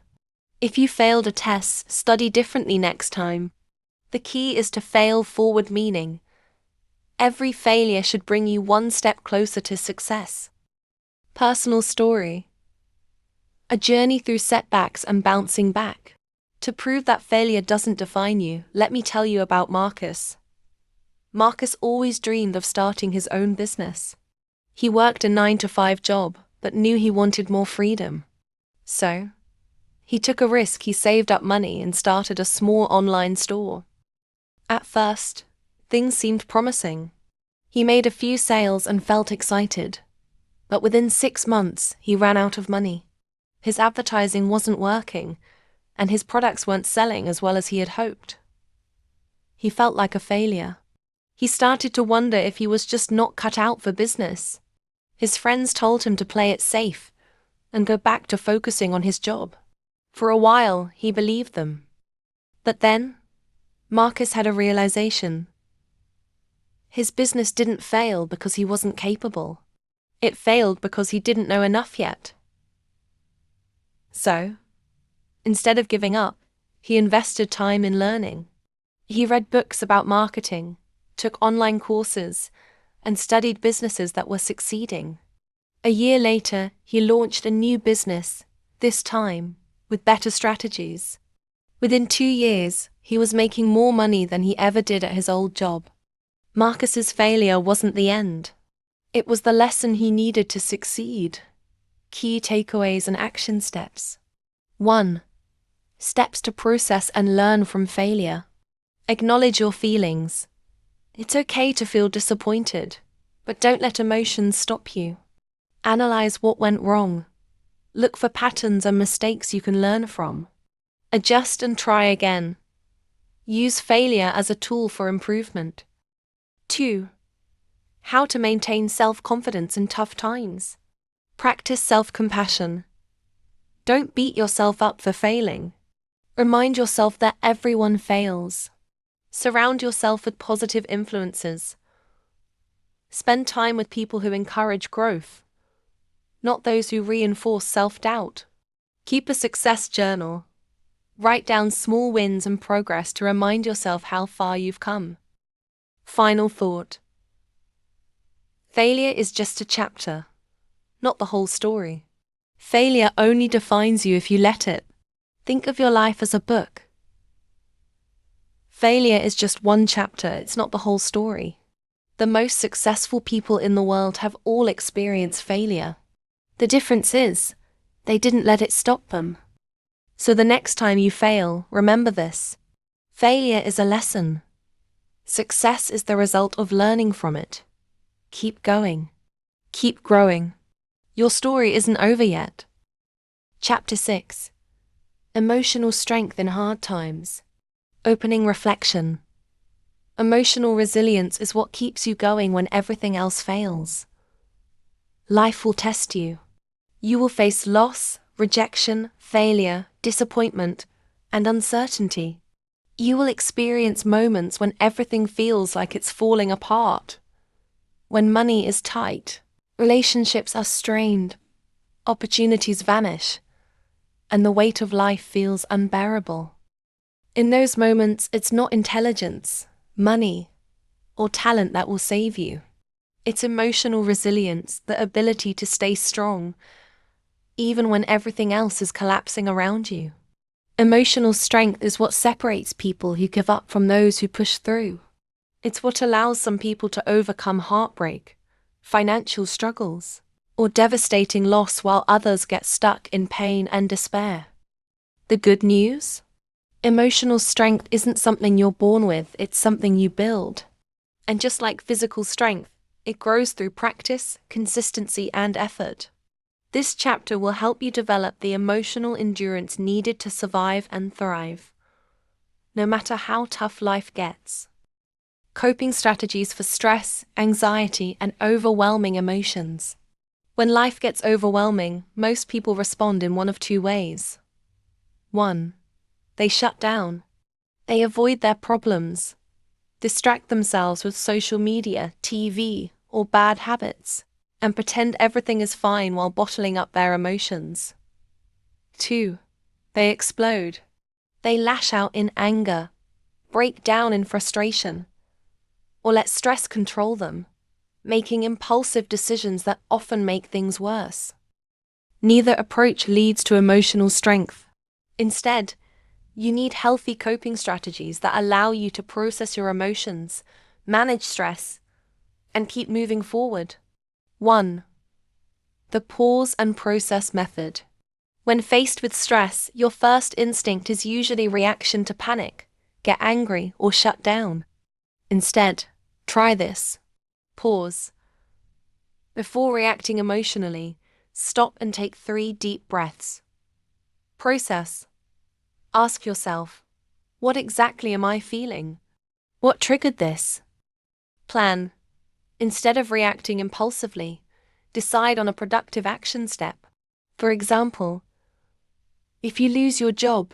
If you failed a test, study differently next time. The key is to fail forward, meaning every failure should bring you one step closer to success. Personal story. A journey through setbacks and bouncing back. To prove that failure doesn't define you, let me tell you about Marcus. Marcus always dreamed of starting his own business. He worked a 9-to-5 job, but knew he wanted more freedom. So, he took a risk. He saved up money and started a small online store. At first, things seemed promising. He made a few sales and felt excited. But within 6 months, he ran out of money. His advertising wasn't working, and his products weren't selling as well as he had hoped. He felt like a failure. He started to wonder if he was just not cut out for business. His friends told him to play it safe and go back to focusing on his job. For a while, he believed them. But then, Marcus had a realization. His business didn't fail because he wasn't capable. It failed because he didn't know enough yet. So, instead of giving up, he invested time in learning. He read books about marketing, took online courses, and studied businesses that were succeeding. A year later, he launched a new business, this time with better strategies. Within 2 years, he was making more money than he ever did at his old job. Marcus's failure wasn't the end. It was the lesson he needed to succeed. Key takeaways and action steps. 1. Steps to process and learn from failure. Acknowledge your feelings. It's okay to feel disappointed, but don't let emotions stop you. Analyze what went wrong. Look for patterns and mistakes you can learn from. Adjust and try again. Use failure as a tool for improvement. 2. How to maintain self-confidence in tough times. Practice self-compassion. Don't beat yourself up for failing. Remind yourself that everyone fails. Surround yourself with positive influences. Spend time with people who encourage growth, not those who reinforce self-doubt. Keep a success journal. Write down small wins and progress to remind yourself how far you've come. Final thought. Failure is just a chapter, not the whole story. Failure only defines you if you let it. Think of your life as a book. Failure is just one chapter, it's not the whole story. The most successful people in the world have all experienced failure. The difference is, they didn't let it stop them. So the next time you fail, remember this. Failure is a lesson. Success is the result of learning from it. Keep going. Keep growing. Your story isn't over yet. Chapter 6. Emotional strength in hard times. Opening reflection. Emotional resilience is what keeps you going when everything else fails. Life will test you. You will face loss, rejection, failure, disappointment, and uncertainty. You will experience moments when everything feels like it's falling apart. When money is tight, relationships are strained, opportunities vanish, and the weight of life feels unbearable. In those moments, it's not intelligence, money, or talent that will save you. It's emotional resilience, the ability to stay strong, even when everything else is collapsing around you. Emotional strength is what separates people who give up from those who push through. It's what allows some people to overcome heartbreak, financial struggles, or devastating loss while others get stuck in pain and despair. The good news? Emotional strength isn't something you're born with, it's something you build. And just like physical strength, it grows through practice, consistency, and effort. This chapter will help you develop the emotional endurance needed to survive and thrive, no matter how tough life gets. Coping strategies for stress, anxiety, and overwhelming emotions. When life gets overwhelming, most people respond in one of two ways. 1. They shut down. They avoid their problems, distract themselves with social media, TV, or bad habits, and pretend everything is fine while bottling up their emotions. 2. They explode. They lash out in anger, break down in frustration, or let stress control them, making impulsive decisions that often make things worse. Neither approach leads to emotional strength. Instead, you need healthy coping strategies that allow you to process your emotions, manage stress, and keep moving forward. 1. The pause and process method. When faced with stress, your first instinct is usually reaction to panic, get angry, or shut down. Instead, try this. Pause. Before reacting emotionally, stop and take 3 deep breaths. Process. Ask yourself, what exactly am I feeling? What triggered this? Plan. Instead of reacting impulsively, decide on a productive action step. For example, if you lose your job,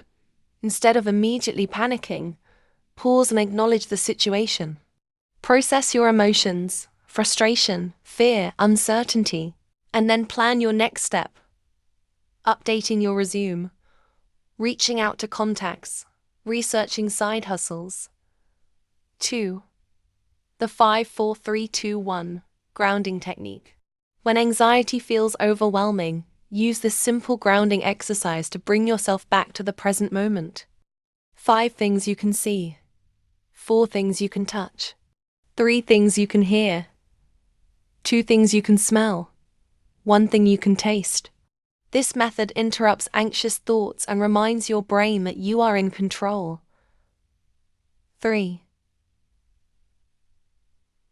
instead of immediately panicking, pause and acknowledge the situation. Process your emotions, frustration, fear, uncertainty, and then plan your next step. Updating your resume, reaching out to contacts, researching side hustles. 2. The 5-4-3-2-1 grounding technique. When anxiety feels overwhelming, use this simple grounding exercise to bring yourself back to the present moment. 5 things you can see. 4 things you can touch. 3 things you can hear. 2 things you can smell. 1 thing you can taste. This method interrupts anxious thoughts and reminds your brain that you are in control. 3.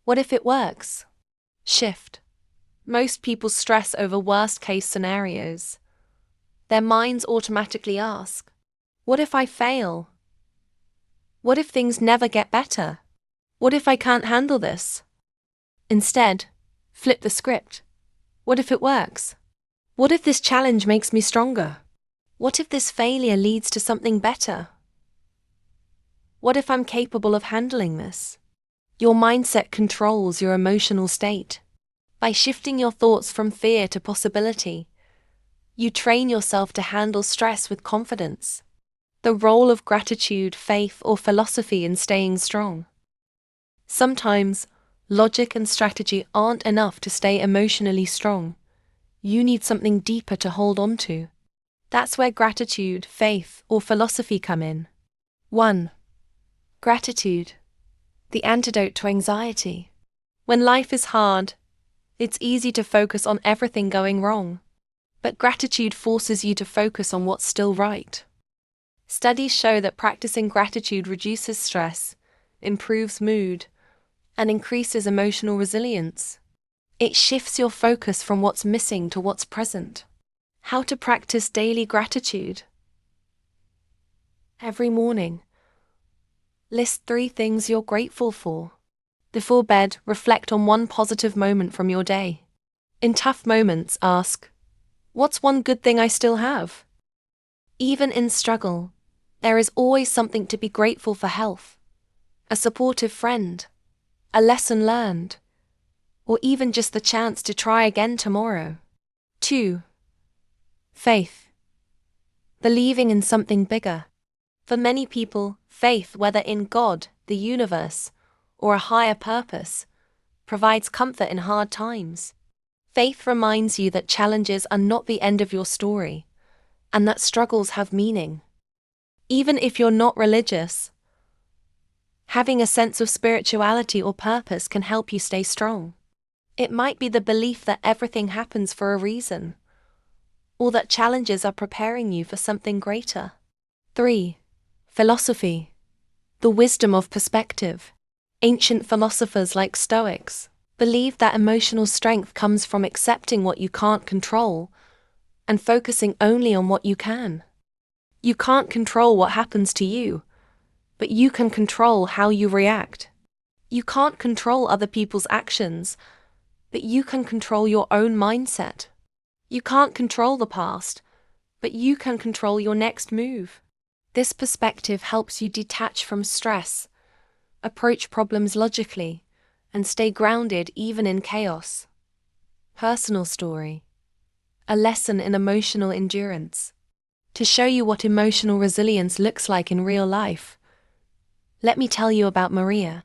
What if it works? Shift. Most people stress over worst-case scenarios. Their minds automatically ask, what if I fail? What if things never get better? What if I can't handle this? Instead, flip the script. What if it works? What if this challenge makes me stronger? What if this failure leads to something better? What if I'm capable of handling this? Your mindset controls your emotional state. By shifting your thoughts from fear to possibility, you train yourself to handle stress with confidence. The role of gratitude, faith, or philosophy in staying strong. Sometimes, logic and strategy aren't enough to stay emotionally strong. You need something deeper to hold on to. That's where gratitude, faith, or philosophy come in. 1. Gratitude. The antidote to anxiety. When life is hard, it's easy to focus on everything going wrong. But gratitude forces you to focus on what's still right. Studies show that practicing gratitude reduces stress, improves mood, and increases emotional resilience. It shifts your focus from what's missing to what's present. How to practice daily gratitude. Every morning, list 3 things you're grateful for. Before bed, reflect on one positive moment from your day. In tough moments, ask, What's one good thing I still have? Even in struggle, there is always something to be grateful for: health, a supportive friend, a lesson learned, or even just the chance to try again tomorrow. 2. Faith. Believing in something bigger. For many people, faith, whether in God, the universe, or a higher purpose, provides comfort in hard times. Faith reminds you that challenges are not the end of your story, and that struggles have meaning. Even if you're not religious, having a sense of spirituality or purpose can help you stay strong. It might be the belief that everything happens for a reason, or that challenges are preparing you for something greater. 3. Philosophy. The wisdom of perspective. Ancient philosophers like Stoics believed that emotional strength comes from accepting what you can't control and focusing only on what you can. You can't control what happens to you, but you can control how you react. You can't control other people's actions, but you can control your own mindset. You can't control the past, but you can control your next move. This perspective helps you detach from stress, approach problems logically, and stay grounded even in chaos. Personal story. A lesson in emotional endurance. To show you what emotional resilience looks like in real life, let me tell you about Maria.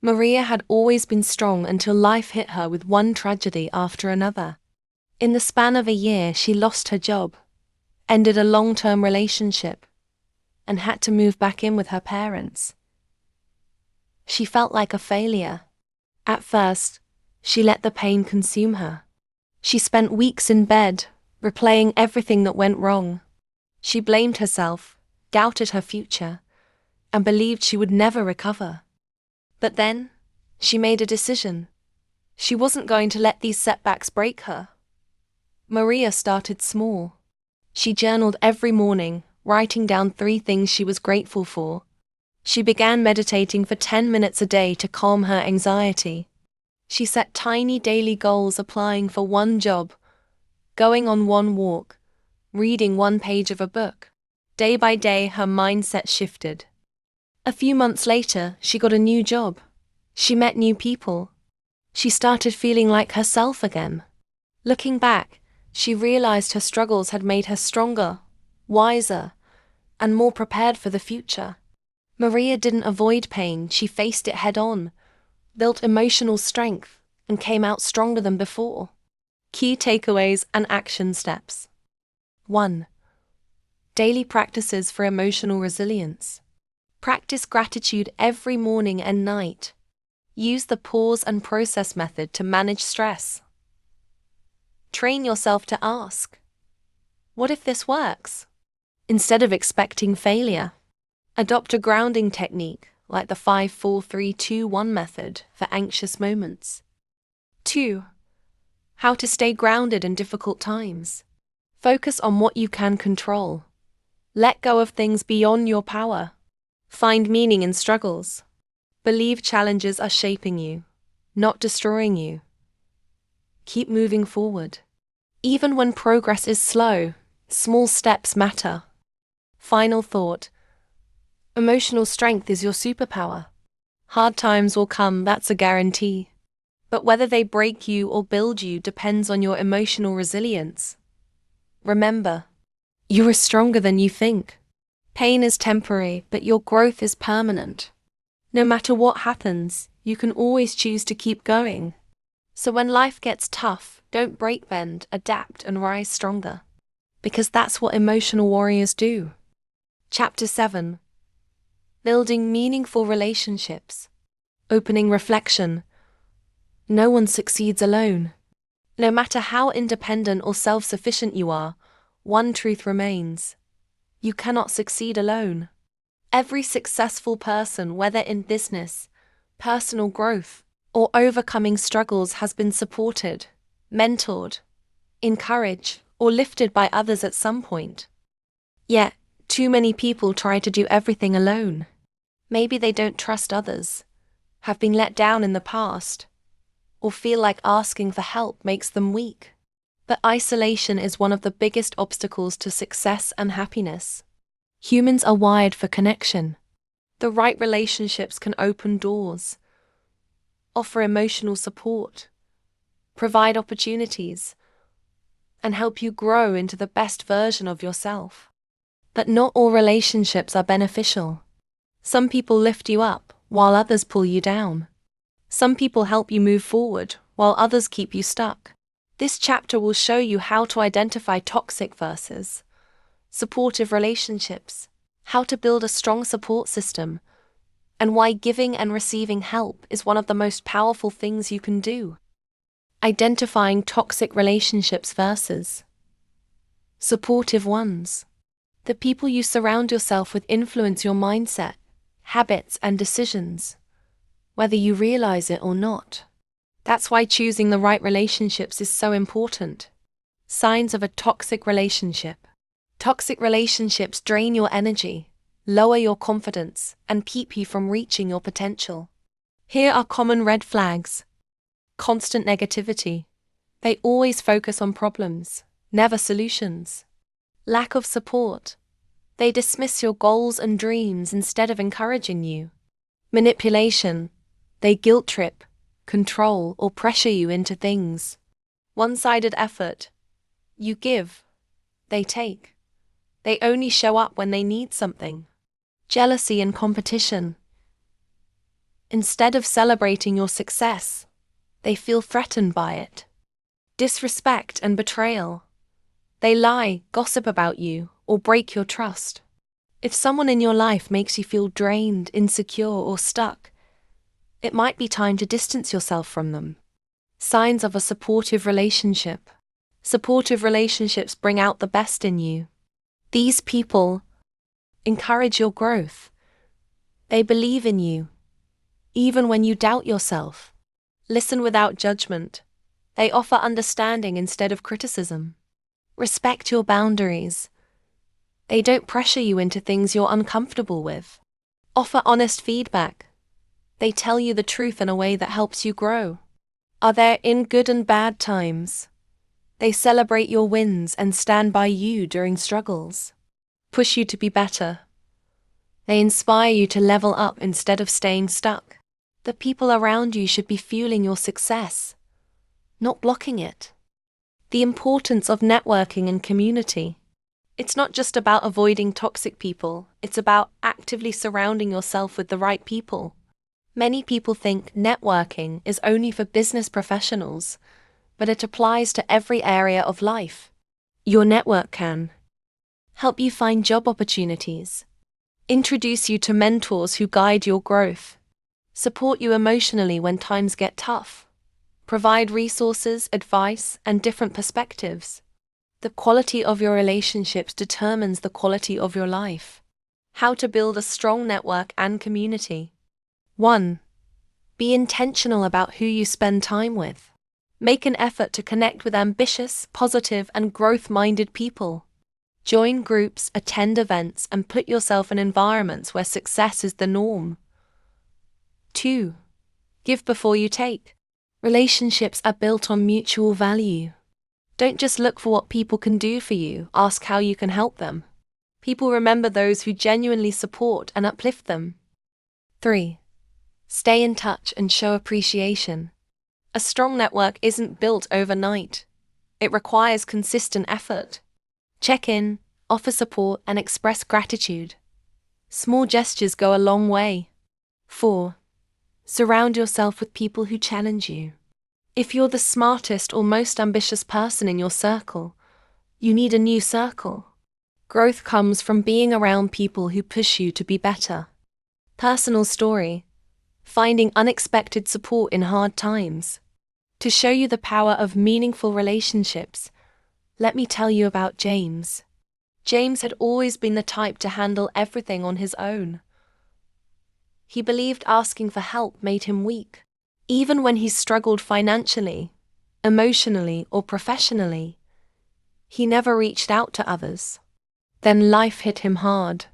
Maria had always been strong until life hit her with one tragedy after another. In the span of a year, she lost her job, ended a long-term relationship, and had to move back in with her parents. She felt like a failure. At first, she let the pain consume her. She spent weeks in bed, replaying everything that went wrong. She blamed herself, doubted her future, and believed she would never recover. But then, she made a decision. She wasn't going to let these setbacks break her. Maria started small. She journaled every morning, writing down 3 things she was grateful for. She began meditating for 10 minutes a day to calm her anxiety. She set tiny daily goals, applying for 1 job, going on 1 walk, reading 1 page of a book. Day by day, her mindset shifted. A few months later, she got a new job. She met new people. She started feeling like herself again. Looking back, she realized her struggles had made her stronger, wiser, and more prepared for the future. Maria didn't avoid pain, she faced it head-on, built emotional strength, and came out stronger than before. Key takeaways and action steps. 1. Daily practices for emotional resilience. Practice gratitude every morning and night. Use the pause and process method to manage stress. Train yourself to ask, "What if this works?" instead of expecting failure. Adopt a grounding technique like the 5-4-3-2-1 method for anxious moments. 2. How to stay grounded in difficult times. Focus on what you can control. Let go of things beyond your power. Find meaning in struggles. Believe challenges are shaping you, not destroying you. Keep moving forward. Even when progress is slow, small steps matter. Final thought. Emotional strength is your superpower. Hard times will come, that's a guarantee. But whether they break you or build you depends on your emotional resilience. Remember, you are stronger than you think. Pain is temporary, but your growth is permanent. No matter what happens, you can always choose to keep going. So when life gets tough, don't break, bend, adapt, and rise stronger. Because that's what emotional warriors do. Chapter 7. Building meaningful relationships. Opening reflection. No one succeeds alone. No matter how independent or self-sufficient you are, one truth remains. You cannot succeed alone. Every successful person, whether in business, personal growth, or overcoming struggles, has been supported, mentored, encouraged, or lifted by others at some point. Yet, too many people try to do everything alone. Maybe they don't trust others, have been let down in the past, or feel like asking for help makes them weak. But isolation is one of the biggest obstacles to success and happiness. Humans are wired for connection. The right relationships can open doors, offer emotional support, provide opportunities, and help you grow into the best version of yourself. But not all relationships are beneficial. Some people lift you up, while others pull you down. Some people help you move forward, while others keep you stuck. This chapter will show you how to identify toxic versus supportive relationships, how to build a strong support system, and why giving and receiving help is one of the most powerful things you can do. Identifying toxic relationships versus supportive ones. The people you surround yourself with influence your mindset, habits, and decisions, whether you realize it or not. That's why choosing the right relationships is so important. Signs of a toxic relationship. Toxic relationships drain your energy, lower your confidence, and keep you from reaching your potential. Here are common red flags. Constant negativity. They always focus on problems, never solutions. Lack of support. They dismiss your goals and dreams instead of encouraging you. Manipulation. They guilt trip, control, or pressure you into things. One-sided effort. You give, they take. They only show up when they need something. Jealousy and competition. Instead of celebrating your success, they feel threatened by it. Disrespect and betrayal. They lie, gossip about you, or break your trust. If someone in your life makes you feel drained, insecure, or stuck, it might be time to distance yourself from them. Signs of a supportive relationship. Supportive relationships bring out the best in you. These people encourage your growth. They believe in you, even when you doubt yourself. Listen without judgment. They offer understanding instead of criticism. Respect your boundaries. They don't pressure you into things you're uncomfortable with. Offer honest feedback. They tell you the truth in a way that helps you grow. Are there in good and bad times? They celebrate your wins and stand by you during struggles. Push you to be better. They inspire you to level up instead of staying stuck. The people around you should be fueling your success, not blocking it. The importance of networking and community. It's not just about avoiding toxic people, it's about actively surrounding yourself with the right people. Many people think networking is only for business professionals, but it applies to every area of life. Your network can help you find job opportunities, introduce you to mentors who guide your growth, support you emotionally when times get tough, provide resources, advice, and different perspectives. The quality of your relationships determines the quality of your life. How to build a strong network and community. 1. Be intentional about who you spend time with. Make an effort to connect with ambitious, positive, and growth-minded people. Join groups, attend events, and put yourself in environments where success is the norm. 2. Give before you take. Relationships are built on mutual value. Don't just look for what people can do for you, ask how you can help them. People remember those who genuinely support and uplift them. 3. Stay in touch and show appreciation. A strong network isn't built overnight. It requires consistent effort. Check in, offer support, and express gratitude. Small gestures go a long way. 4. Surround yourself with people who challenge you. If you're the smartest or most ambitious person in your circle, you need a new circle. Growth comes from being around people who push you to be better. Personal story. Finding unexpected support in hard times. To show you the power of meaningful relationships, let me tell you about James. James had always been the type to handle everything on his own. He believed asking for help made him weak. Even when he struggled financially, emotionally, or professionally, he never reached out to others. Then life hit him hard.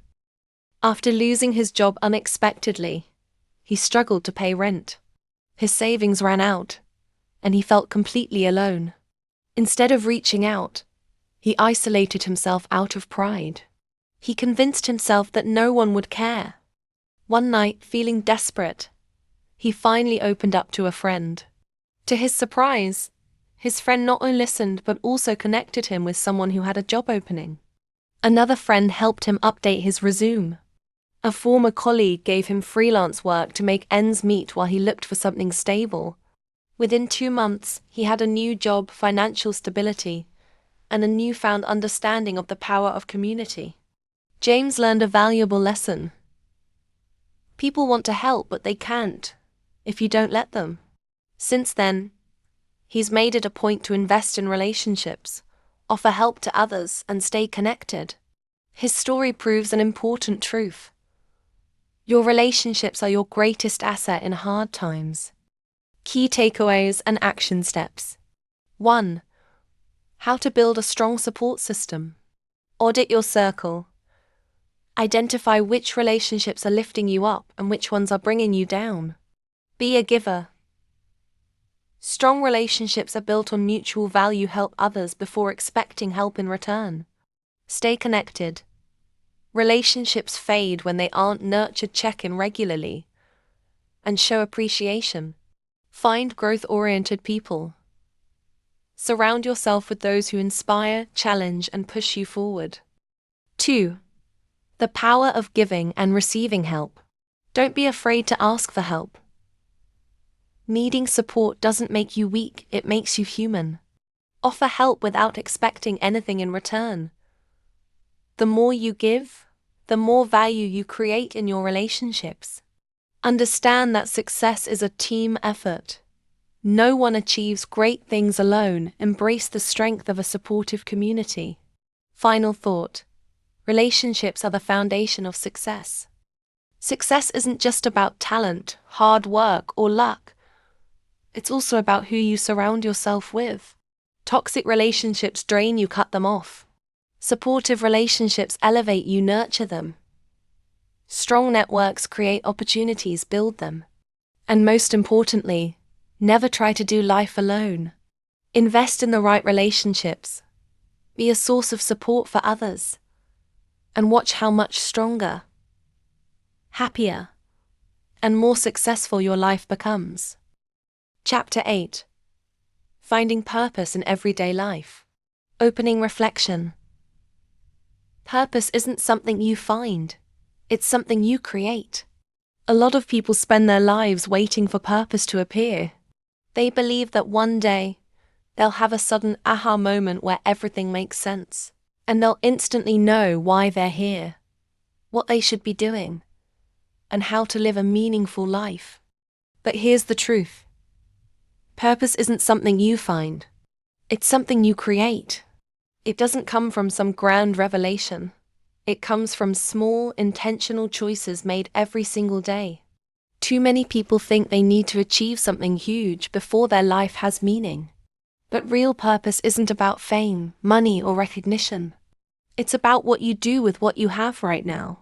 After losing his job unexpectedly, he struggled to pay rent. His savings ran out, and he felt completely alone. Instead of reaching out, he isolated himself out of pride. He convinced himself that no one would care. One night, feeling desperate, he finally opened up to a friend. To his surprise, his friend not only listened but also connected him with someone who had a job opening. Another friend helped him update his resume. A former colleague gave him freelance work to make ends meet while he looked for something stable. Within 2 months, he had a new job, financial stability, and a newfound understanding of the power of community. James learned a valuable lesson. People want to help, but they can't if you don't let them. Since then, he's made it a point to invest in relationships, offer help to others, and stay connected. His story proves an important truth. Your relationships are your greatest asset in hard times. Key takeaways and action steps. 1. How to build a strong support system. Audit your circle. Identify which relationships are lifting you up and which ones are bringing you down. Be a giver. Strong relationships are built on mutual value. Help others before expecting help in return. Stay connected. Relationships fade when they aren't nurtured. Check in regularly and show appreciation. Find growth-oriented people. Surround yourself with those who inspire, challenge, and push you forward. 2. The power of giving and receiving help. Don't be afraid to ask for help. Needing support doesn't make you weak, it makes you human. Offer help without expecting anything in return. The more you give, the more value you create in your relationships. Understand that success is a team effort. No one achieves great things alone. Embrace the strength of a supportive community. Final thought. Relationships are the foundation of success. Success isn't just about talent, hard work, or luck. It's also about who you surround yourself with. Toxic relationships drain you, cut them off. Supportive relationships elevate you, nurture them. Strong networks create opportunities, build them. And most importantly, never try to do life alone. Invest in the right relationships. Be a source of support for others. And watch how much stronger, happier, and more successful your life becomes. Chapter 8. Finding purpose in everyday life. Opening reflection. Purpose isn't something you find. It's something you create. A lot of people spend their lives waiting for purpose to appear. They believe that one day, they'll have a sudden aha moment where everything makes sense, and they'll instantly know why they're here, what they should be doing, and how to live a meaningful life. But here's the truth. Purpose isn't something you find. It's something you create. It doesn't come from some grand revelation. It comes from small, intentional choices made every single day. Too many people think they need to achieve something huge before their life has meaning. But real purpose isn't about fame, money, or recognition. It's about what you do with what you have right now.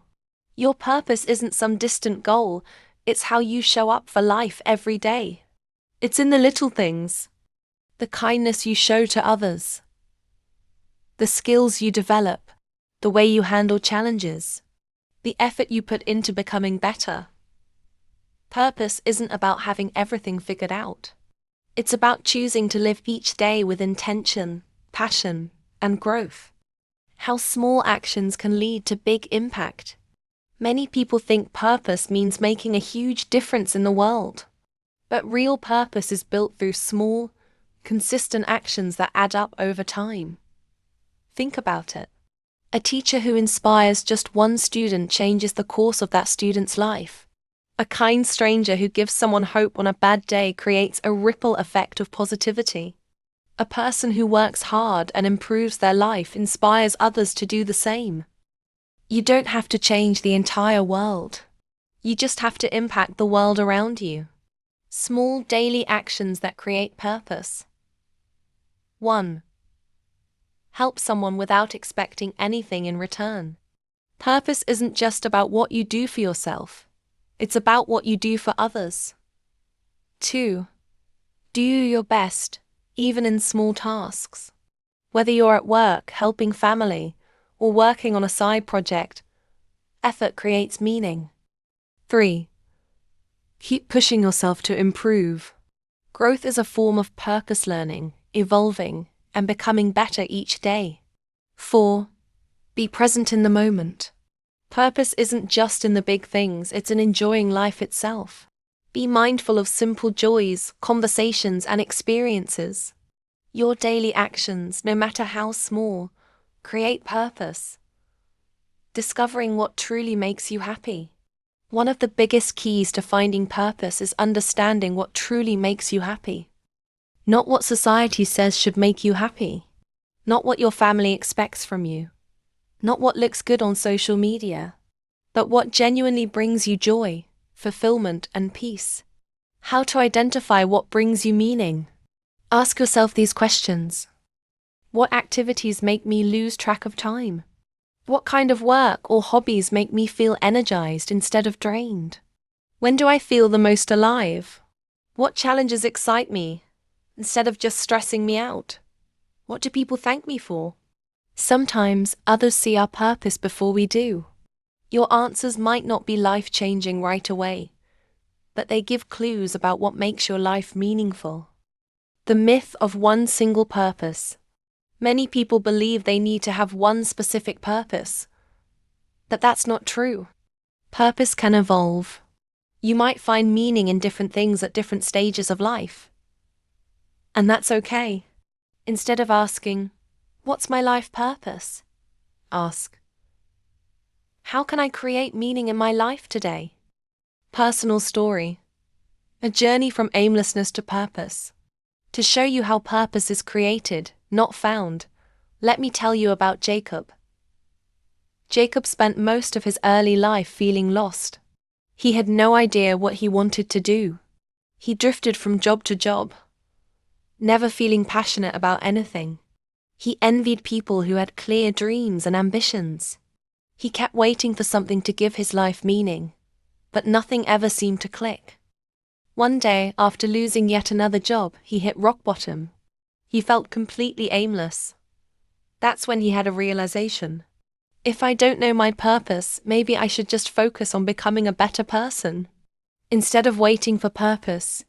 Your purpose isn't some distant goal, it's how you show up for life every day. It's in the little things. The kindness you show to others. The skills you develop. The way you handle challenges. The effort you put into becoming better. Purpose isn't about having everything figured out. It's about choosing to live each day with intention, passion, and growth. How small actions can lead to big impact. Many people think purpose means making a huge difference in the world. But real purpose is built through small, consistent actions that add up over time. Think about it. A teacher who inspires just one student changes the course of that student's life. A kind stranger who gives someone hope on a bad day creates a ripple effect of positivity. A person who works hard and improves their life inspires others to do the same. You don't have to change the entire world. You just have to impact the world around you. Small daily actions that create purpose. 1. Help someone without expecting anything in return. Purpose isn't just about what you do for yourself. It's about what you do for others. 2. Do your best, even in small tasks. Whether you're at work, helping family, or working on a side project, effort creates meaning. 3. Keep pushing yourself to improve. Growth is a form of purpose, learning, evolving, and becoming better each day. 4. Be present in the moment. Purpose isn't just in the big things, it's in enjoying life itself. Be mindful of simple joys, conversations, and experiences. Your daily actions, no matter how small, create purpose. Discovering what truly makes you happy. One of the biggest keys to finding purpose is understanding what truly makes you happy. Not what society says should make you happy. Not what your family expects from you. Not what looks good on social media. But what genuinely brings you joy, fulfillment, and peace. How to identify what brings you meaning? Ask yourself these questions. What activities make me lose track of time? What kind of work or hobbies make me feel energized instead of drained? When do I feel the most alive? What challenges excite me instead of just stressing me out? What do people thank me for? Sometimes others see our purpose before we do. Your answers might not be life-changing right away, but they give clues about what makes your life meaningful. The myth of one single purpose. Many people believe they need to have one specific purpose, but that's not true. Purpose can evolve. You might find meaning in different things at different stages of life. And that's okay. Instead of asking, "What's my life purpose?" ask, "How can I create meaning in my life today?" Personal story. A journey from aimlessness to purpose. To show you how purpose is created, not found, let me tell you about Jacob. Jacob spent most of his early life feeling lost. He had no idea what he wanted to do. He drifted from job to job, never feeling passionate about anything. He envied people who had clear dreams and ambitions. He kept waiting for something to give his life meaning, but nothing ever seemed to click. One day, after losing yet another job, he hit rock bottom. He felt completely aimless. That's when he had a realization. If I don't know my purpose, maybe I should just focus on becoming a better person. Instead of waiting for purpose,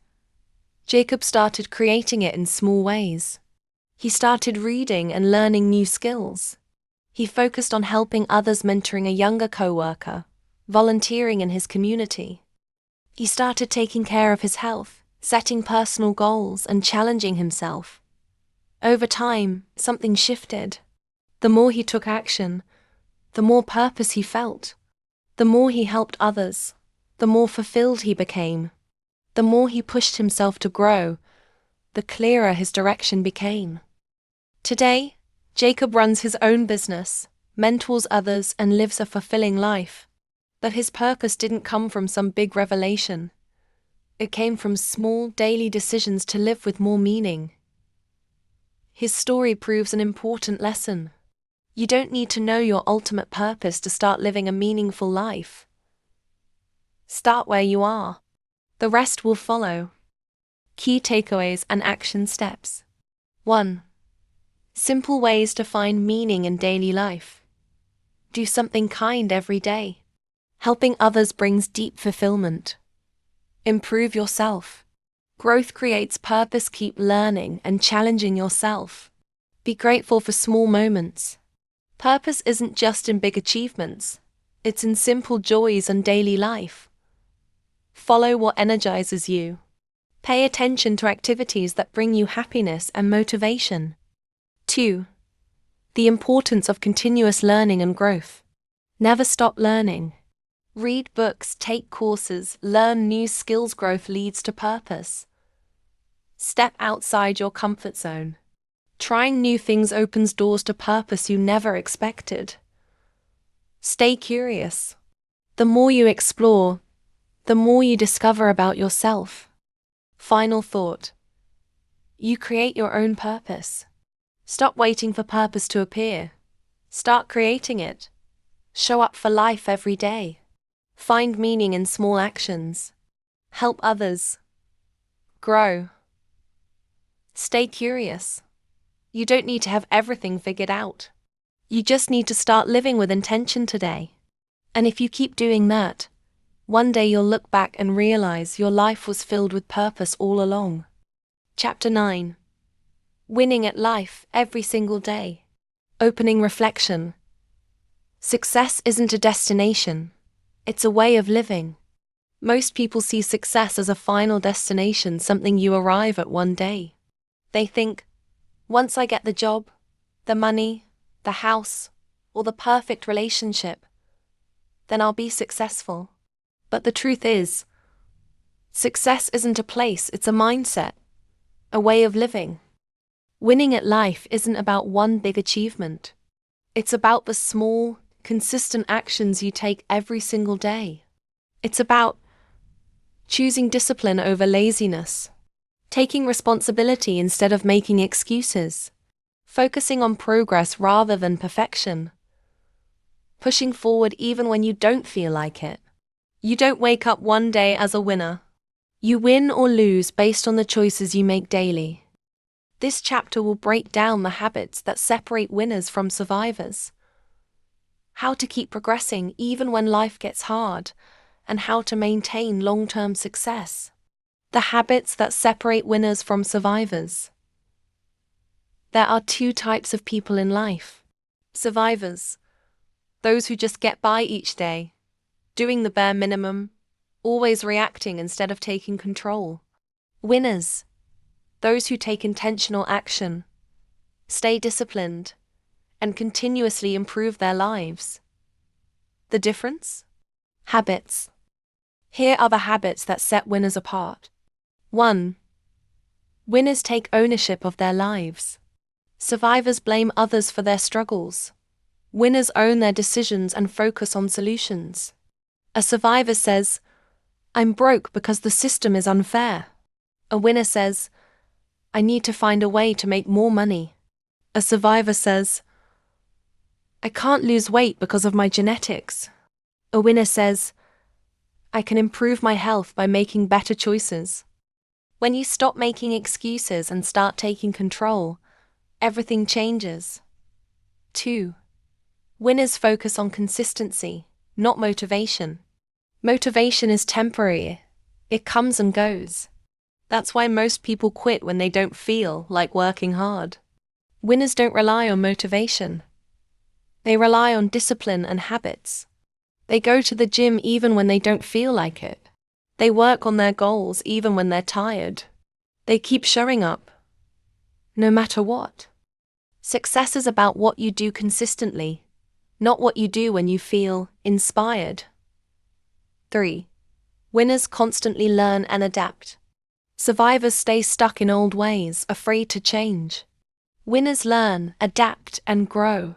Jacob started creating it in small ways. He started reading and learning new skills. He focused on helping others, mentoring a younger coworker, volunteering in his community. He started taking care of his health, setting personal goals, and challenging himself. Over time, something shifted. The more he took action, the more purpose he felt. The more he helped others, the more fulfilled he became. The more he pushed himself to grow, the clearer his direction became. Today, Jacob runs his own business, mentors others, and lives a fulfilling life. But his purpose didn't come from some big revelation. It came from small, daily decisions to live with more meaning. His story proves an important lesson. You don't need to know your ultimate purpose to start living a meaningful life. Start where you are. The rest will follow. Key takeaways and action steps. 1. Simple ways to find meaning in daily life. Do something kind every day. Helping others brings deep fulfillment. Improve yourself. Growth creates purpose. Keep learning and challenging yourself. Be grateful for small moments. Purpose isn't just in big achievements, it's in simple joys and daily life. Follow what energizes you. Pay attention to activities that bring you happiness and motivation. 2. The importance of continuous learning and growth. Never stop learning. Read books, take courses, learn new skills. Growth leads to purpose. Step outside your comfort zone. Trying new things opens doors to purpose you never expected. Stay curious. The more you explore, the more you discover about yourself. Final thought. You create your own purpose. Stop waiting for purpose to appear. Start creating it. Show up for life every day. Find meaning in small actions. Help others. Grow. Stay curious. You don't need to have everything figured out. You just need to start living with intention today. And if you keep doing that, one day you'll look back and realize your life was filled with purpose all along. Chapter 9. Winning at life every single day. Opening reflection. Success isn't a destination. It's a way of living. Most people see success as a final destination, something you arrive at one day. They think, once I get the job, the money, the house, or the perfect relationship, then I'll be successful. But the truth is, success isn't a place, it's a mindset, a way of living. Winning at life isn't about one big achievement. It's about the small, consistent actions you take every single day. It's about choosing discipline over laziness, taking responsibility instead of making excuses, focusing on progress rather than perfection, pushing forward even when you don't feel like it. You don't wake up one day as a winner. You win or lose based on the choices you make daily. This chapter will break down the habits that separate winners from survivors, how to keep progressing even when life gets hard, and how to maintain long-term success. The habits that separate winners from survivors. There are two types of people in life. Survivors, those who just get by each day, doing the bare minimum, always reacting instead of taking control. Winners, those who take intentional action, stay disciplined, and continuously improve their lives. The difference? Habits. Here are the habits that set winners apart. 1. Winners take ownership of their lives. Survivors blame others for their struggles. Winners own their decisions and focus on solutions. A survivor says, "I'm broke because the system is unfair." A winner says, "I need to find a way to make more money." A survivor says, "I can't lose weight because of my genetics." A winner says, "I can improve my health by making better choices." When you stop making excuses and start taking control, everything changes. 2. Winners focus on consistency, not motivation. Motivation is temporary. It comes and goes. That's why most people quit when they don't feel like working hard. Winners don't rely on motivation. They rely on discipline and habits. They go to the gym even when they don't feel like it. They work on their goals even when they're tired. They keep showing up, no matter what. Success is about what you do consistently, not what you do when you feel inspired. 3. Winners constantly learn and adapt. Survivors stay stuck in old ways, afraid to change. Winners learn, adapt, and grow.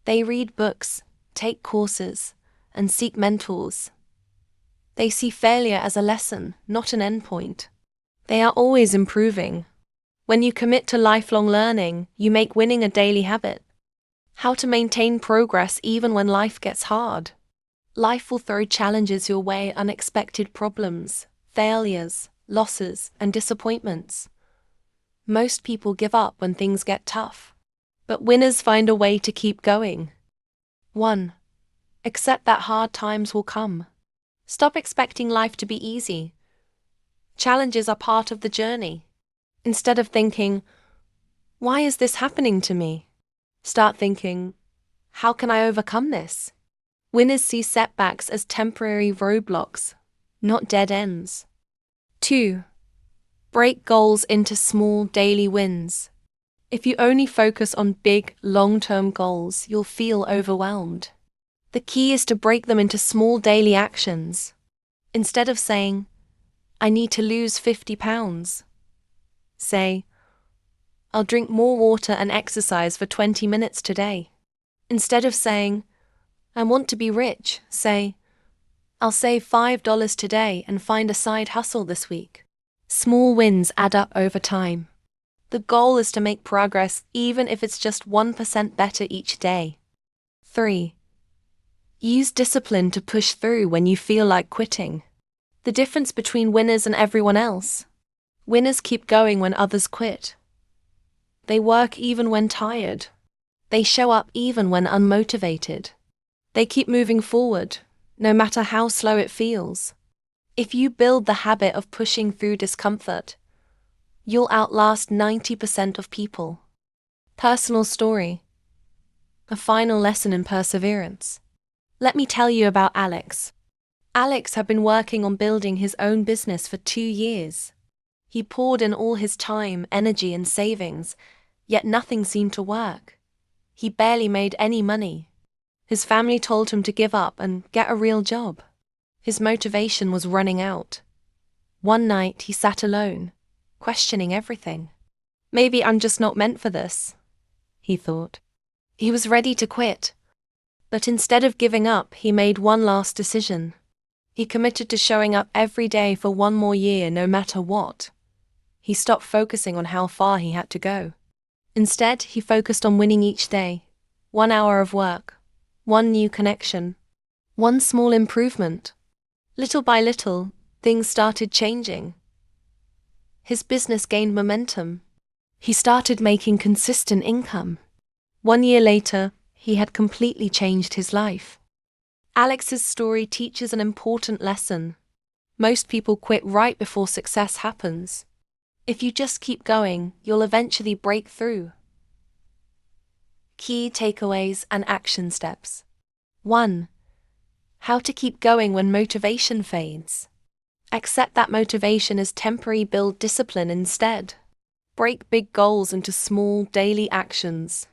They read books, take courses, and seek mentors. They see failure as a lesson, not an endpoint. They are always improving. When you commit to lifelong learning, you make winning a daily habit. How to maintain progress even when life gets hard. Life will throw challenges your way, unexpected problems, failures, losses, and disappointments. Most people give up when things get tough. But winners find a way to keep going. 1. Accept that hard times will come. Stop expecting life to be easy. Challenges are part of the journey. Instead of thinking, "Why is this happening to me?" start thinking, "How can I overcome this?" Winners see setbacks as temporary roadblocks, not dead ends. 2. Break goals into small daily wins. If you only focus on big, long-term goals, you'll feel overwhelmed. The key is to break them into small daily actions. Instead of saying, "I need to lose 50 pounds, say, "I'll drink more water and exercise for 20 minutes today." Instead of saying, "I want to be rich," say, "I'll save $5 today and find a side hustle this week." Small wins add up over time. The goal is to make progress even if it's just 1% better each day. 3. Use discipline to push through when you feel like quitting. The difference between winners and everyone else. Winners keep going when others quit. They work even when tired. They show up even when unmotivated. They keep moving forward, no matter how slow it feels. If you build the habit of pushing through discomfort, you'll outlast 90% of people. Personal story. A final lesson in perseverance. Let me tell you about Alex. Alex had been working on building his own business for 2 years. He poured in all his time, energy, and savings, yet nothing seemed to work. He barely made any money. His family told him to give up and get a real job. His motivation was running out. One night he sat alone, questioning everything. Maybe I'm just not meant for this, he thought. He was ready to quit. But instead of giving up, he made one last decision. He committed to showing up every day for 1 more year, no matter what. He stopped focusing on how far he had to go. Instead, he focused on winning each day. 1 hour of work, 1 new connection, 1 small improvement. Little by little, things started changing. His business gained momentum. He started making consistent income. 1 year later, he had completely changed his life. Alex's story teaches an important lesson. Most people quit right before success happens. If you just keep going, you'll eventually break through. Key takeaways and action steps. 1. How to keep going when motivation fades. Accept that motivation is temporary, build discipline instead. Break big goals into small, daily actions.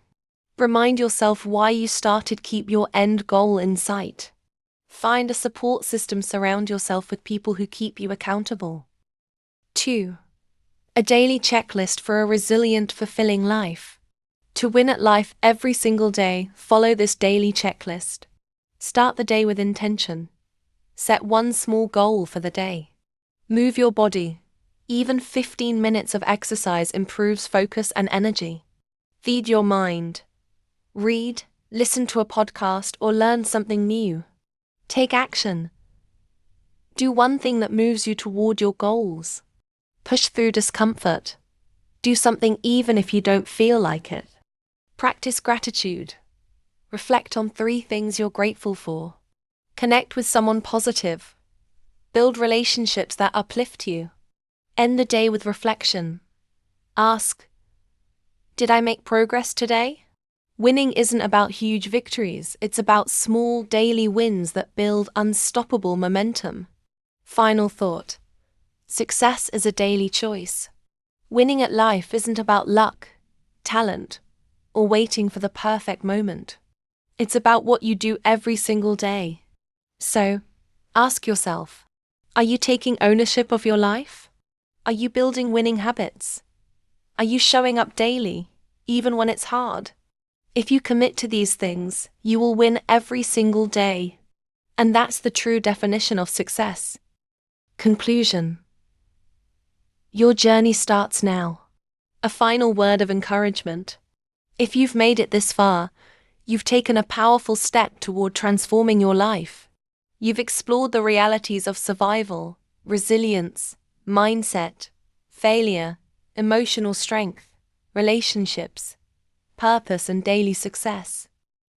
Remind yourself why you started, keep your end goal in sight. Find a support system, surround yourself with people who keep you accountable. 2. A daily checklist for a resilient, fulfilling life. To win at life every single day, follow this daily checklist. Start the day with intention. Set 1 small goal for the day. Move your body. Even 15 minutes of exercise improves focus and energy. Feed your mind. Read, listen to a podcast, or learn something new. Take action. Do one thing that moves you toward your goals. Push through discomfort. Do something even if you don't feel like it. Practice gratitude. Reflect on 3 things you're grateful for. Connect with someone positive. Build relationships that uplift you. End the day with reflection. Ask, did I make progress today? Winning isn't about huge victories, it's about small daily wins that build unstoppable momentum. Final thought. Success is a daily choice. Winning at life isn't about luck, talent, or waiting for the perfect moment. It's about what you do every single day. So, ask yourself, are you taking ownership of your life? Are you building winning habits? Are you showing up daily, even when it's hard? If you commit to these things, you will win every single day. And that's the true definition of success. Conclusion. Your journey starts now. A final word of encouragement. If you've made it this far, you've taken a powerful step toward transforming your life. You've explored the realities of survival, resilience, mindset, failure, emotional strength, relationships, purpose, and daily success.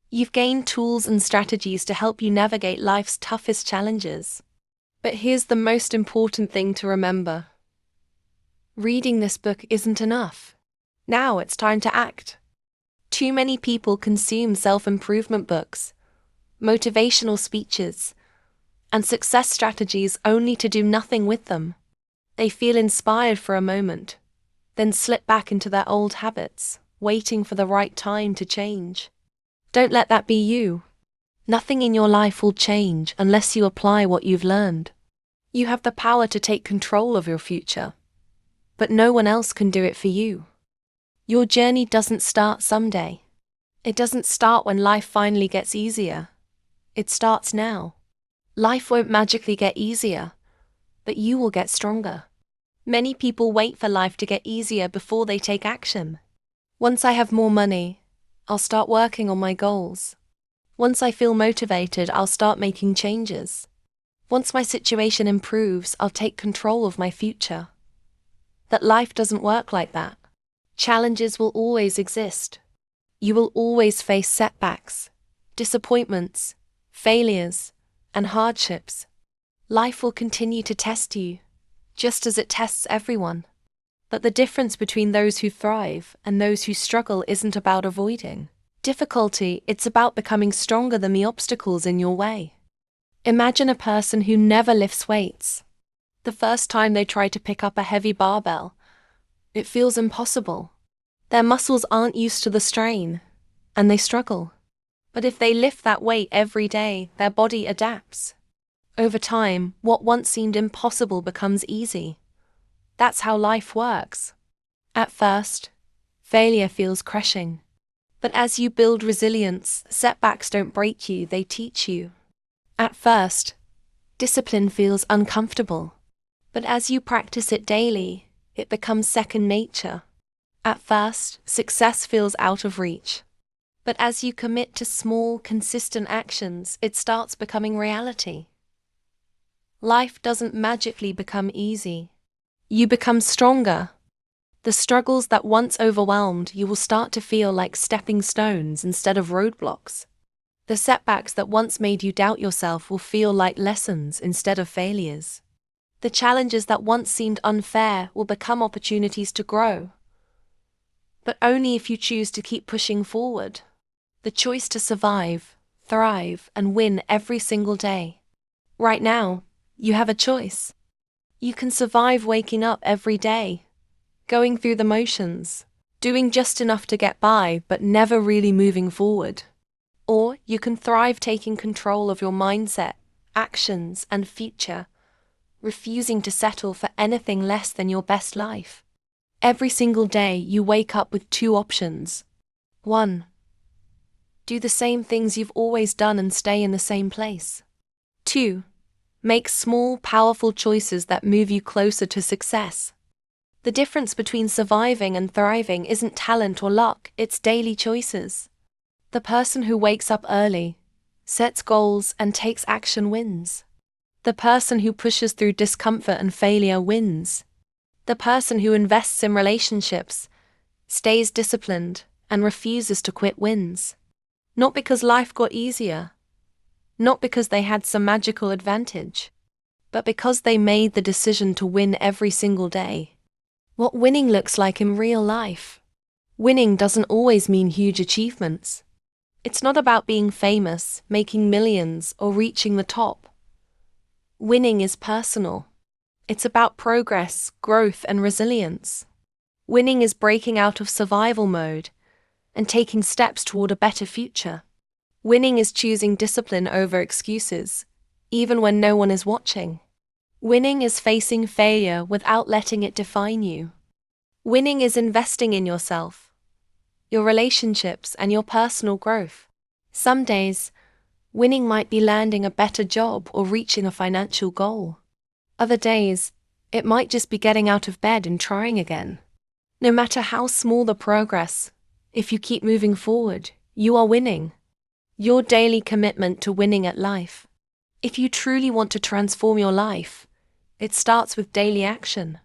You've gained tools and strategies to help you navigate life's toughest challenges. But here's the most important thing to remember. Reading this book isn't enough. Now it's time to act. Too many people consume self-improvement books, motivational speeches, and success strategies only to do nothing with them. They feel inspired for a moment, then slip back into their old habits, waiting for the right time to change. Don't let that be you. Nothing in your life will change unless you apply what you've learned. You have the power to take control of your future, but no one else can do it for you. Your journey doesn't start someday. It doesn't start when life finally gets easier. It starts now. Life won't magically get easier, but you will get stronger. Many people wait for life to get easier before they take action. Once I have more money, I'll start working on my goals. Once I feel motivated, I'll start making changes. Once my situation improves, I'll take control of my future. But life doesn't work like that. Challenges will always exist. You will always face setbacks, disappointments, failures, and hardships. Life will continue to test you, just as it tests everyone. But the difference between those who thrive and those who struggle isn't about avoiding difficulty, it's about becoming stronger than the obstacles in your way. Imagine a person who never lifts weights. The first time they try to pick up a heavy barbell, it feels impossible. Their muscles aren't used to the strain, and they struggle. But if they lift that weight every day, their body adapts. Over time, what once seemed impossible becomes easy. That's how life works. At first, failure feels crushing. But as you build resilience, setbacks don't break you, they teach you. At first, discipline feels uncomfortable. But as you practice it daily, it becomes second nature. At first, success feels out of reach. But as you commit to small, consistent actions, it starts becoming reality. Life doesn't magically become easy. You become stronger. The struggles that once overwhelmed you will start to feel like stepping stones instead of roadblocks. The setbacks that once made you doubt yourself will feel like lessons instead of failures. The challenges that once seemed unfair will become opportunities to grow. But only if you choose to keep pushing forward. The choice to survive, thrive, and win every single day. Right now, you have a choice. You can survive waking up every day, going through the motions, doing just enough to get by but never really moving forward. Or you can thrive taking control of your mindset, actions, and future, refusing to settle for anything less than your best life. Every single day you wake up with two options. 1. Do the same things you've always done and stay in the same place. 2. Make small, powerful choices that move you closer to success. The difference between surviving and thriving isn't talent or luck, it's daily choices. The person who wakes up early, sets goals, and takes action wins. The person who pushes through discomfort and failure wins. The person who invests in relationships, stays disciplined, and refuses to quit wins. Not because life got easier. Not because they had some magical advantage, but because they made the decision to win every single day. What winning looks like in real life. Winning doesn't always mean huge achievements. It's not about being famous, making millions, or reaching the top. Winning is personal. It's about progress, growth, and resilience. Winning is breaking out of survival mode and taking steps toward a better future. Winning is choosing discipline over excuses, even when no one is watching. Winning is facing failure without letting it define you. Winning is investing in yourself, your relationships, and your personal growth. Some days, winning might be landing a better job or reaching a financial goal. Other days, it might just be getting out of bed and trying again. No matter how small the progress, if you keep moving forward, you are winning. Your daily commitment to winning at life. If you truly want to transform your life, it starts with daily action.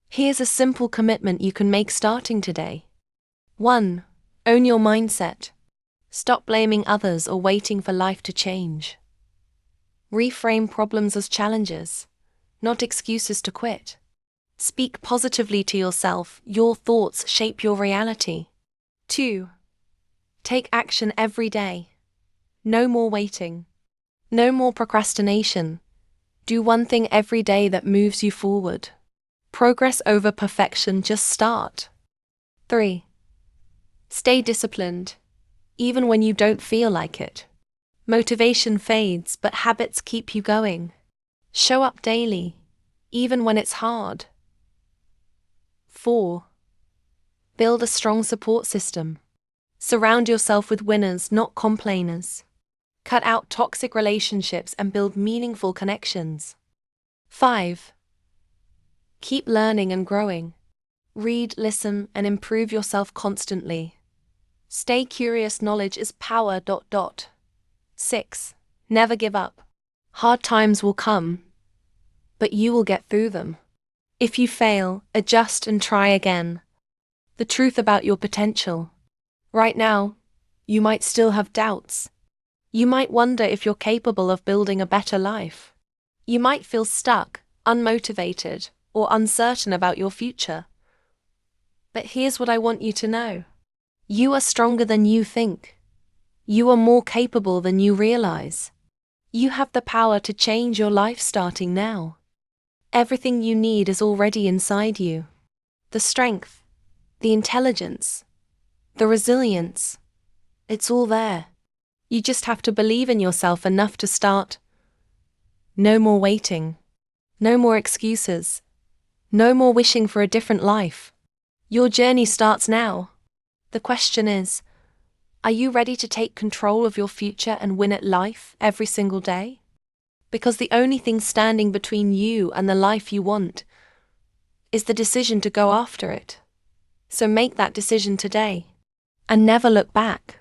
Here's a simple commitment you can make starting today. 1. Own your mindset. Stop blaming others or waiting for life to change. Reframe problems as challenges, not excuses to quit. Speak positively to yourself, your thoughts shape your reality. 2. Take action every day. No more waiting. No more procrastination. Do one thing every day that moves you forward. Progress over perfection, just start. 3. Stay disciplined, even when you don't feel like it. Motivation fades, but habits keep you going. Show up daily, even when it's hard. 4. Build a strong support system. Surround yourself with winners, not complainers. Cut out toxic relationships and build meaningful connections. 5. Keep learning and growing. Read, listen, and improve yourself constantly. Stay curious, knowledge is power. 6. Never give up. Hard times will come, but you will get through them. If you fail, adjust and try again. the truth about your potential. Right now, you might still have doubts. You might wonder if you're capable of building a better life. You might feel stuck, unmotivated, or uncertain about your future. But here's what I want you to know. You are stronger than you think. You are more capable than you realize. You have the power to change your life starting now. Everything you need is already inside you. The strength, the intelligence, the resilience. It's all there. You just have to believe in yourself enough to start. No more waiting. No more excuses. No more wishing for a different life. Your journey starts now. The question is, are you ready to take control of your future and win at life every single day? Because the only thing standing between you and the life you want is the decision to go after it. So make that decision today and never look back.